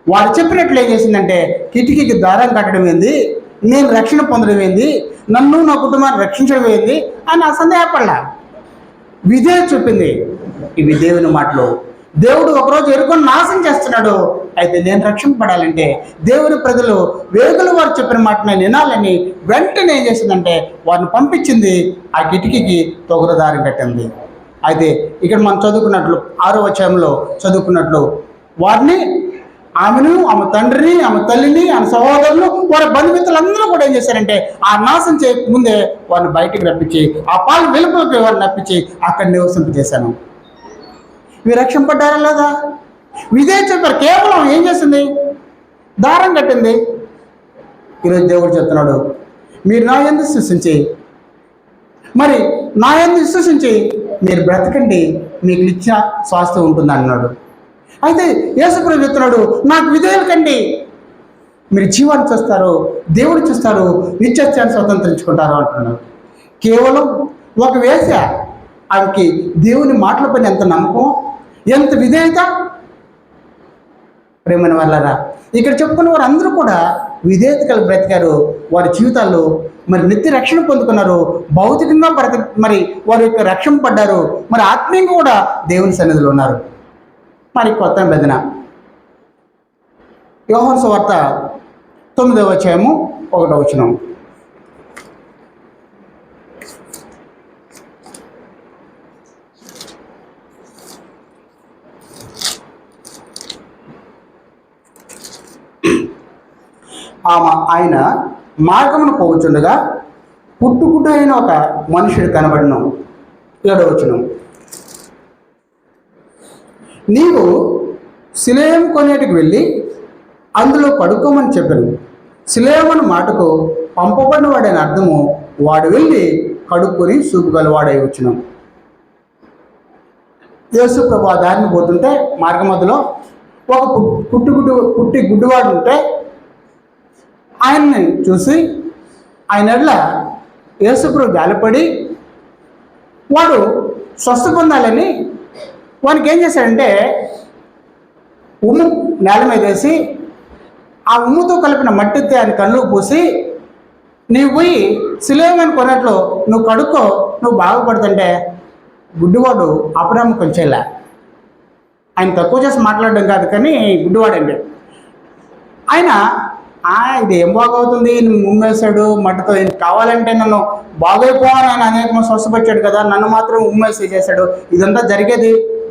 వారు చెప్పినట్లు ఏం చేసిందంటే కిటికీకి దారం కట్టడం ఏంది, నేను రక్షణ పొందడం ఏంది, నన్ను నా కుటుంబాన్ని రక్షించడం ఏంది అని అసందేహపడలా, విధేయత చూపింది. ఇవి దేవుని మాటలు. దేవుడు ఒకరోజు ఎరుకొని నాశనం చేస్తున్నాడు. అయితే నేను రక్షింపబడాలంటే దేవుని ప్రజలు వేగుల వారు చెప్పిన మాట నేను వినాలని వెంటనే ఏం చేసిందంటే వారిని పంపించింది, ఆ కిటికీకి తొగరదారం కట్టింది. అయితే ఇక్కడ మనం చదువుకున్నట్లు 6వ అధ్యాయంలో చదువుకున్నట్లు వారిని, ఆమెను, ఆమె తండ్రిని, ఆమె తల్లిని, ఆమె సహోదరులు, వారి బంధుమిత్రులందరూ కూడా ఏం చేశారంటే ఆ నాశనం చేయకముందే వారిని బయటికి రప్పించి ఆ పాలు వెలుపలకి వారిని రప్పించి అక్కడ నివసింపజేశాను. మీరు రక్షింపడ్డారా లేదా? విధేయత చెప్పారు. కేవలం ఏం చేసింది, దారం కట్టింది. ఈరోజు దేవుడు చెప్తున్నాడు, మీరు నా యందు విశ్వసించి మరి నా యందు విశ్వసించి మీరు బ్రతకండి, మీకు నిత్య స్వాస్థ్యం ఉంటుంది అన్నాడు. అయితే యేసుప్రభు చెప్తున్నాడు, నాకు విధేయులు కండి, మీరు జీవాన్ని చూస్తారు, దేవుడు చూస్తారు, నిత్యత్యాన్ని స్వతంత్రించుకుంటారు అంటున్నారు. కేవలం ఒక వేశ్య, ఆమెకి దేవుని మాటల పైన ఎంత నమ్మకం, ఎంత విధేయత. ప్రేమని వాళ్ళరా, ఇక్కడ చెప్పుకున్న వారు అందరూ కూడా విధేయత కలిగి బ్రతికారు. వారి జీవితాల్లో మరి నిత్య రక్షణ పొందుకున్నారు, భౌతికంగా మరి వారి యొక్క రక్షణ పడ్డారు, మరి ఆత్మీయంగా కూడా దేవుని సన్నిధిలో ఉన్నారు. మరి కొత్త నిబంధన యోహాను సువార్త 9వ అధ్యాయము 1వ వచనం. ఆయన మార్గమును పోవచ్చుండగా పుట్టుకుట్టు అయిన ఒక మనుషుడు కనబడను. 7వ వచనం. నీవు సిలోయము కొనేటికి వెళ్ళి అందులో పడుకోమని చెప్పాను. సిలోయము మాటకు పంపబడిన వాడైన అర్థము, వాడు వెళ్ళి కడుక్కొని చూపు గలవాడై వచ్చినాం. యేసు ప్రభు ఆ దారిని పోతుంటే మార్గ మధ్యలో ఒక పుట్టి గుడ్డివాడు ఉంటే ఆయన్ని చూసి ఆయన ఎడ్ల యేసుప్రభు జాలిపడి వాడు స్వస్థ పొందాలని వానికి ఏం చేశాడంటే ఉమ్ము నేల మీద వేసి ఆ ఉమ్ముతో కలిపిన మట్టితే ఆయన కళ్ళు పూసి, నీవు పోయి సిలోయమని కొన్నట్లు నువ్వు కడుక్కో, నువ్వు బాగుపడుతుంటే గుడ్డివాడు అపనమ్మకం చేయలే. ఆయన తక్కువ చేసి మాట్లాడడం కాదు, కానీ గుడ్డివాడండి ఆయన. ఇది ఏం బాగవుతుంది, నువ్వు ఉమ్మేశాడు మట్టితో, కావాలంటే నన్ను బాగైపోవాలని ఆయన అనేక స్వస్థపరిచాడు కదా, నన్ను మాత్రం ఉమ్మేసి చేశాడు, ఇదంతా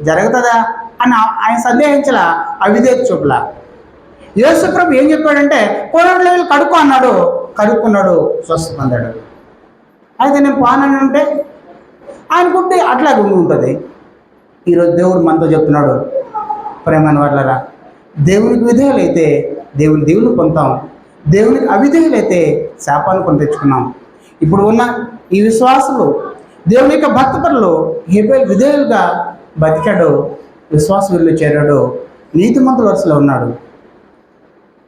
జరుగుతుందా అని ఆయన సందేహించలా, అవిధేయత చూపలా. యేసుప్రభు ఏం చెప్పాడంటే కోనట్లో వెళ్ళి కడుక్కో అన్నాడు, కడుక్కున్నాడు, స్వస్థ పొందాడు. అయితే నేను పోనని అంటే ఆయన గుడ్డి అట్లాగే ఉంటుంది. ఈరోజు దేవుడు మనతో చెప్తున్నాడు, ప్రేమైన వాళ్ళరా, దేవునికి విధేయులైతే దేవుని పొందుతాం, దేవునికి అవిధేయులైతే శాపాన్ని కొని తెచ్చుకున్నాం. ఇప్పుడు ఉన్న ఈ విశ్వాసులు, దేవుని యొక్క భక్తపరులు హేబేలు విధేయులుగా బతికాడు, విశ్వాస వీళ్ళు చేరాడు, నీతిమంతుల వరుసలో ఉన్నాడు.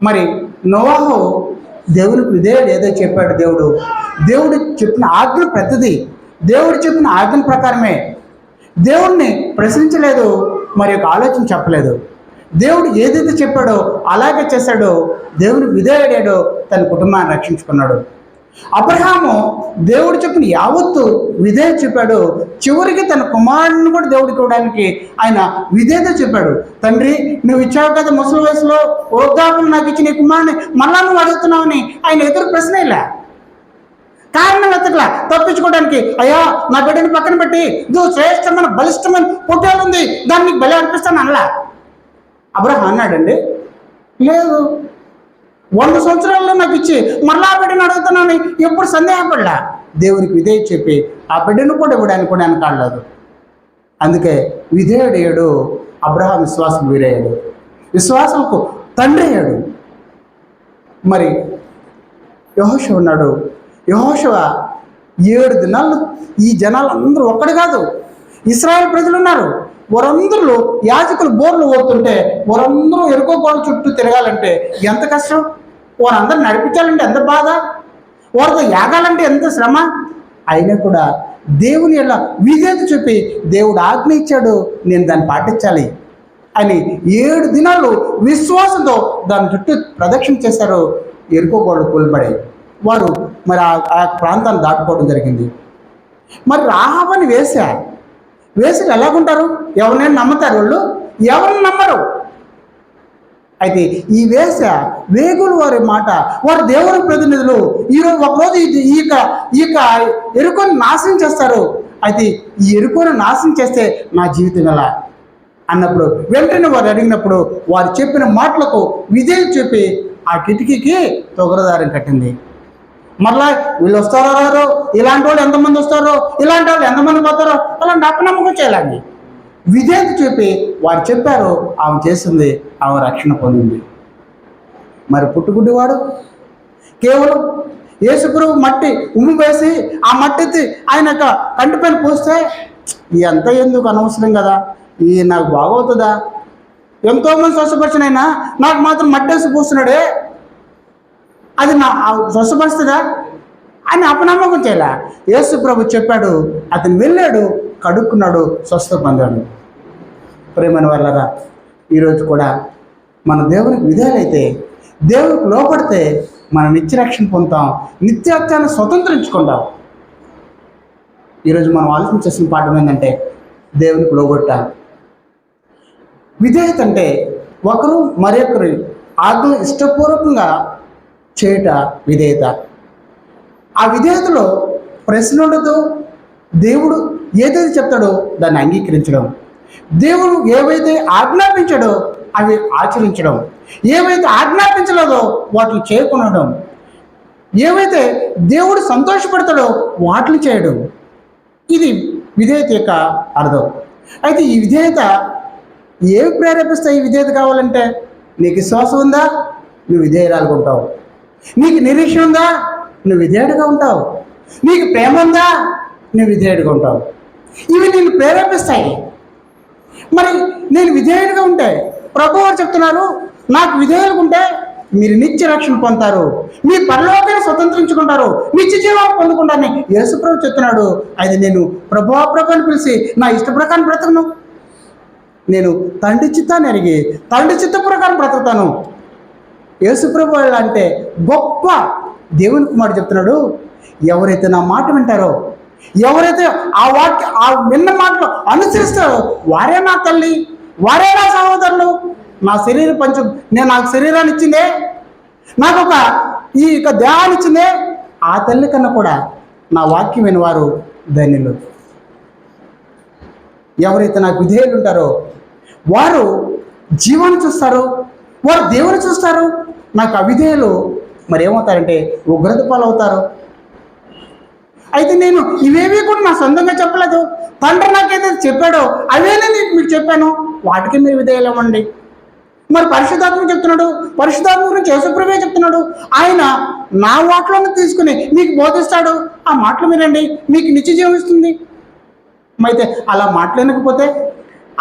మరి నోవాహు దేవునికి విధేయుడు ఏదో చెప్పాడు. దేవుడు చెప్పిన ఆజ్ఞ ప్రతిదీ దేవుడు చెప్పిన ఆజ్ఞ ప్రకారమే. దేవుడిని ప్రశ్నించలేదు, మరి యొక్క ఆలోచన చెప్పలేదు. దేవుడు ఏదైతే చెప్పాడో అలాగే చేశాడో, దేవునికి విధేయుడాడో తన కుటుంబాన్ని రక్షించుకున్నాడు. అబ్రహాము దేవుడు చెప్పిన యావత్తు విధేయత చెప్పాడు. చివరికి తన కుమారుడిని కూడా దేవుడికి ఇవ్వడానికి ఆయన విధేయత చెప్పాడు. తండ్రి, నువ్వు ఇచ్చావు కదా ముసలి వయసులో, ఓదాపులు నాకు ఇచ్చిన నీ కుమారుని మళ్ళా నువ్వు అడుగుతున్నావని ఆయన ఎదురు ప్రశ్న ఇలా కారణం వెతకలా తప్పించుకోవడానికి. అయ్యా, నా బిడ్డని పక్కన పెట్టి ఇదో శ్రేష్టమైన బలిష్టమైన పొట్టేలు ఉంది, దాన్ని నీకు బలి అర్పిస్తాను అనలా. అబ్రహాం అన్నాడండి, లేదు, 100 సంవత్సరాల్లో నాకు ఇచ్చి మళ్ళా ఆ బిడ్డను అడుగుతున్నాను ఎప్పుడు సందేహపడలా. దేవునికి విధేయత చెప్పి ఆ బిడ్డను కూడా ఇవ్వడానికి కూడా వెనకాడలేదు. అందుకే విధేయుడయ్యాడు అబ్రహాం, విశ్వాసం వీరయ్యాడు, విశ్వాసాలకు తండ్రి అయ్యాడు. మరి యెహోషువ ఉన్నాడు. యెహోషువ 7 దినాలు ఈ జనాలు అందరూ ఒక్కడు కాదు, ఇశ్రాయేల్ ప్రజలు ఉన్నారు. వారందరూ యాజకులు బోర్లు ఓడుతుంటే వారందరూ ఎరుకో గోడ చుట్టూ తిరగాలంటే ఎంత కష్టం, వారందరూ నడిపించాలంటే ఎంత బాధ, వారితో యాగాలంటే ఎంత శ్రమ. అయినా కూడా దేవుని ఎలా విధేయత చూపి దేవుడు ఆజ్ఞ ఇచ్చాడు, నేను దాన్ని పాటించాలి అని 7 దినాలు విశ్వాసంతో దాని చుట్టూ ప్రదక్షిణ చేశారు. ఎరుకో గోడలు కూలిపడాయి. వారు మరి ఆ ప్రాంతాన్ని దాటుకోవడం జరిగింది. మరి రాహాబని వేసారు ఎలాగుంటారు, ఎవరినైనా నమ్ముతారు వాళ్ళు, ఎవరిని నమ్మరు. అయితే ఈ వేగులు వారి మాట, వారు దేవుని ప్రతినిధులు. ఈరోజు ఒకరోజు ఈ ఎరుకొని నాశనం చేస్తారు. అయితే ఈ ఎరుకొని నాశనం చేస్తే నా జీవితం ఎలా అన్నప్పుడు వెంటనే వారు అడిగినప్పుడు వారు చెప్పిన మాటలకు విధేయత చెప్పి ఆ కిటికీకి తొగరదారం కట్టింది. మరలా వీళ్ళు వస్తారో రారో, ఇలాంటి వాళ్ళు ఎంతమంది వస్తారో, ఇలాంటి వాళ్ళు ఎంతమంది పోతారో, అలాంటి అపనమ్మకం చేయాలండి. విధేయత చూపి వారు చెప్పారు, ఆమె చేసింది, ఆమె రక్షణ పొందింది. మరి పుట్టుగుడ్డివాడు కేవలం యేసుప్రభు మట్టి ఉమ్ము వేసి ఆ మట్టి ఎత్తి ఆయన యొక్క కంటిపైన పూస్తే ఎంత ఎందుకు అనవసరం కదా, ఈ నాకు బాగవుతుందా, ఎంతోమంది స్వస్థపరిచినైనా నాకు మాత్రం మట్టి వేసి పూస్తున్నాడే, అది నా స్వస్థపరుస్తుందా అని అపనమ్మకం చేయలే. యేసుప్రభు చెప్పాడు, అతను వెళ్ళాడు, కడుక్కున్నాడు, స్వస్థ పొందాడు. ప్రేమైన వాళ్ళరా, ఈరోజు కూడా మన దేవునికి విధేయులైతే, దేవునికి లోపడితే మనం నిత్యరక్షణ పొందుతాం, నిత్యత్యాన్ని స్వతంత్రించుకుంటాం. ఈరోజు మనం ఆలోచించాల్సిన పాఠం ఏంటంటే దేవునికి లోబట్ట. విధేయత అంటే ఒకరు మరొకరు ఆజ్ఞ ఇష్టపూర్వకంగా చేయట విధేయత. ఆ విధేయతలో ప్రశ్న ఉండదు. దేవుడు ఏదైతే చెప్తాడో దాన్ని అంగీకరించడం, దేవుడు ఏవైతే ఆజ్ఞాపించాడో అవి ఆచరించడం, ఏవైతే ఆజ్ఞాపించలేదో వాటిని చేయకుండడం, ఏవైతే దేవుడు సంతోషపడతాడో వాటిని చేయడం. ఇది విధేయత యొక్క అర్థం. అయితే ఈ విధేయత ఏవి ప్రేరేపిస్తాయి? ఈ విధేయత కావాలంటే నీకు విశ్వాసం ఉందా, నువ్వు విధేయురాలుగా ఉంటావు. నీకు నిరీక్షణ ఉందా, నువ్వు విధేయుడిగా ఉంటావు. నీకు ప్రేమ ఉందా, నువ్వు విధేయుడిగా ఉంటావు. ఇవి నేను ప్రేరేపిస్తాయి. మరి నేను విధేయుడిగా ఉంటే ప్రభువు వారు చెప్తున్నారు, నాకు విధేయులుగా ఉంటే మీరు నిత్య రక్షణ పొందుతారు, మీ పరలోకాన్ని స్వతంత్రించుకుంటారు, నిత్య జీవాన్ని పొందుకుంటారని యేసుప్రభు చెప్తున్నాడు. అయితే నేను ప్రభువా అని పిలిచి నా ఇష్ట ప్రకారం బ్రతకను, నేను తండ్రి చిత్తాన్ని అడిగి తండ్రి చిత్త ప్రకారం బ్రతుకుతాను. యేసుప్రభు వాళ్ళు అంటే గొప్ప దేవుని కుమారుడు చెప్తున్నాడు, ఎవరైతే నా మాట వింటారో, ఎవరైతే ఆ విన్న మాటలు అనుసరిస్తారో వారే నా తల్లి, వారే నా సహోదరులు. నా శరీర నాకు శరీరాన్ని ఇచ్చిందే, నాకు ఈ దేహాన్ని ఇచ్చిందే, ఆ తల్లి కన్నా కూడా నా వాక్యం వినివారు ధన్యులు. ఎవరైతే నాకు విధేయులు ఉంటారో వారు జీవాన్ని చూస్తారు, వారు దేవుని చూస్తారు. నాకు అవిధేయులు మరి ఏమవుతారంటే ఉగ్రత పాలవుతారు. అయితే నేను ఇవేవి కూడా నా సొంతంగా చెప్పలేదు, తండ్రి నాకేదైతే చెప్పాడో అవేనే నేను మీకు చెప్పాను, వాటికి మీరు విధేయులు ఇవ్వండి. మరి పరిశుద్ధాత్మ చెప్తున్నాడు, పరిశుద్ధాత్మ గురించి యేసుప్రభువే చెప్తున్నాడు. ఆయన నా వాటిలోనే తీసుకుని మీకు బోధిస్తాడు, ఆ మాటలు వినండి, మీకు నిత్య జీవం ఇస్తుంది. అయితే అలా మాటలు వినకపోతే,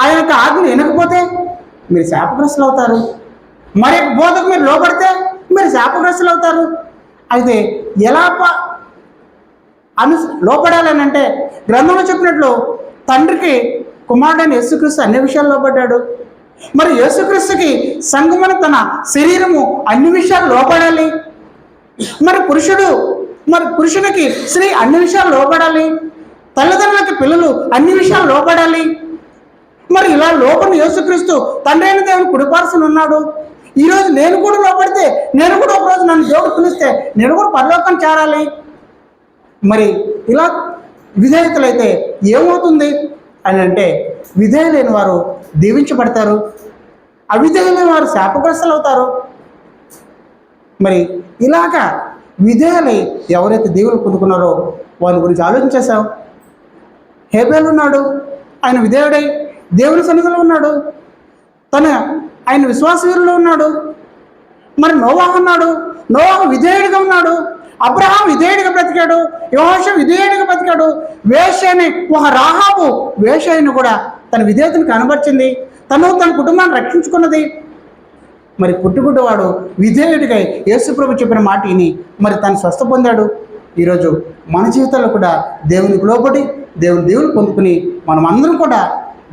ఆయన యొక్క ఆజ్ఞ వినకపోతే మీరు శాపగ్రస్తులు అవుతారు. మరి బోధకు మీరు లోపడితే మీరు శాపగ్రస్తులు అవుతారు. అయితే ఎలా లోపడాలని అంటే గ్రంథంలో చెప్పినట్లు తండ్రికి కుమారుడైన యేసుక్రీస్తు అన్ని విషయాలు లోపడ్డాడు. మరి యేసుక్రీస్తుకి సంఘమున తన శరీరము అన్ని విషయాలు లోపడాలి. మరి పురుషునికి స్త్రీ అన్ని విషయాలు లోపడాలి. తల్లిదండ్రులకి పిల్లలు అన్ని విషయాలు లోపడాలి. మరి ఇలా లోపల యేసుక్రీస్తు తండ్రి అయిన దేవుని కుడిపార్శ్వన ఉన్నాడు. ఈరోజు నేను కూడా లోపడితే, నేను కూడా ఒకరోజు నన్ను దేవుడు పిలిస్తే నేను కూడా పరలోకాన్ని చేరాలి. మరి ఇలా విధేయతలైతే ఏమవుతుంది అని అంటే విధేయులైన వారు దీవించబడతారు, అవిధేయులైన వారు శాపగ్రస్తులు అవుతారు. మరి ఇలాగా విధేయులై ఎవరైతే దేవుని పొందుకున్నారో వారి గురించి ఆలోచించేశాం. హేబేలు ఉన్నాడు, ఆయన విధేయుడై దేవుని సన్నిధిలో ఉన్నాడు, ఆయన విశ్వాసవీరులో ఉన్నాడు. మరి నోవాహు ఉన్నాడు, నోవాహు విధేయుడిగా ఉన్నాడు. అబ్రహాం విధేయుడిగా బ్రతికాడు, యెహోషువ విధేయుడిగా బ్రతికాడు. వేశ్యని ఒక రాహాబు వేశ్యను కూడా తన విధేయతను కనబర్చింది, తన కుటుంబాన్ని రక్షించుకున్నది. మరి పుట్టుగుడ్డవాడు విధేయుడిగా యేసుప్రభు చెప్పిన మాట విని మరి తను స్వస్థ పొందాడు. ఈరోజు మన జీవితాల్లో కూడా దేవునికి లోబడి దేవుని పొందుకుని మనం అందరం కూడా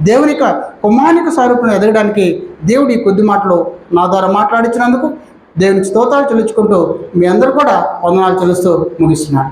దేవుని యొక్క కుమారుని స్వరూపం ఎదగడానికి దేవుడి కొద్ది మాటలు నా ద్వారా మాట్లాడించినందుకు దేవునికి స్తోత్రాలు చెల్లించుకుంటూ మీ అందరూ కూడా వందనాలు చెల్లిస్తూ ముగిస్తున్నాను.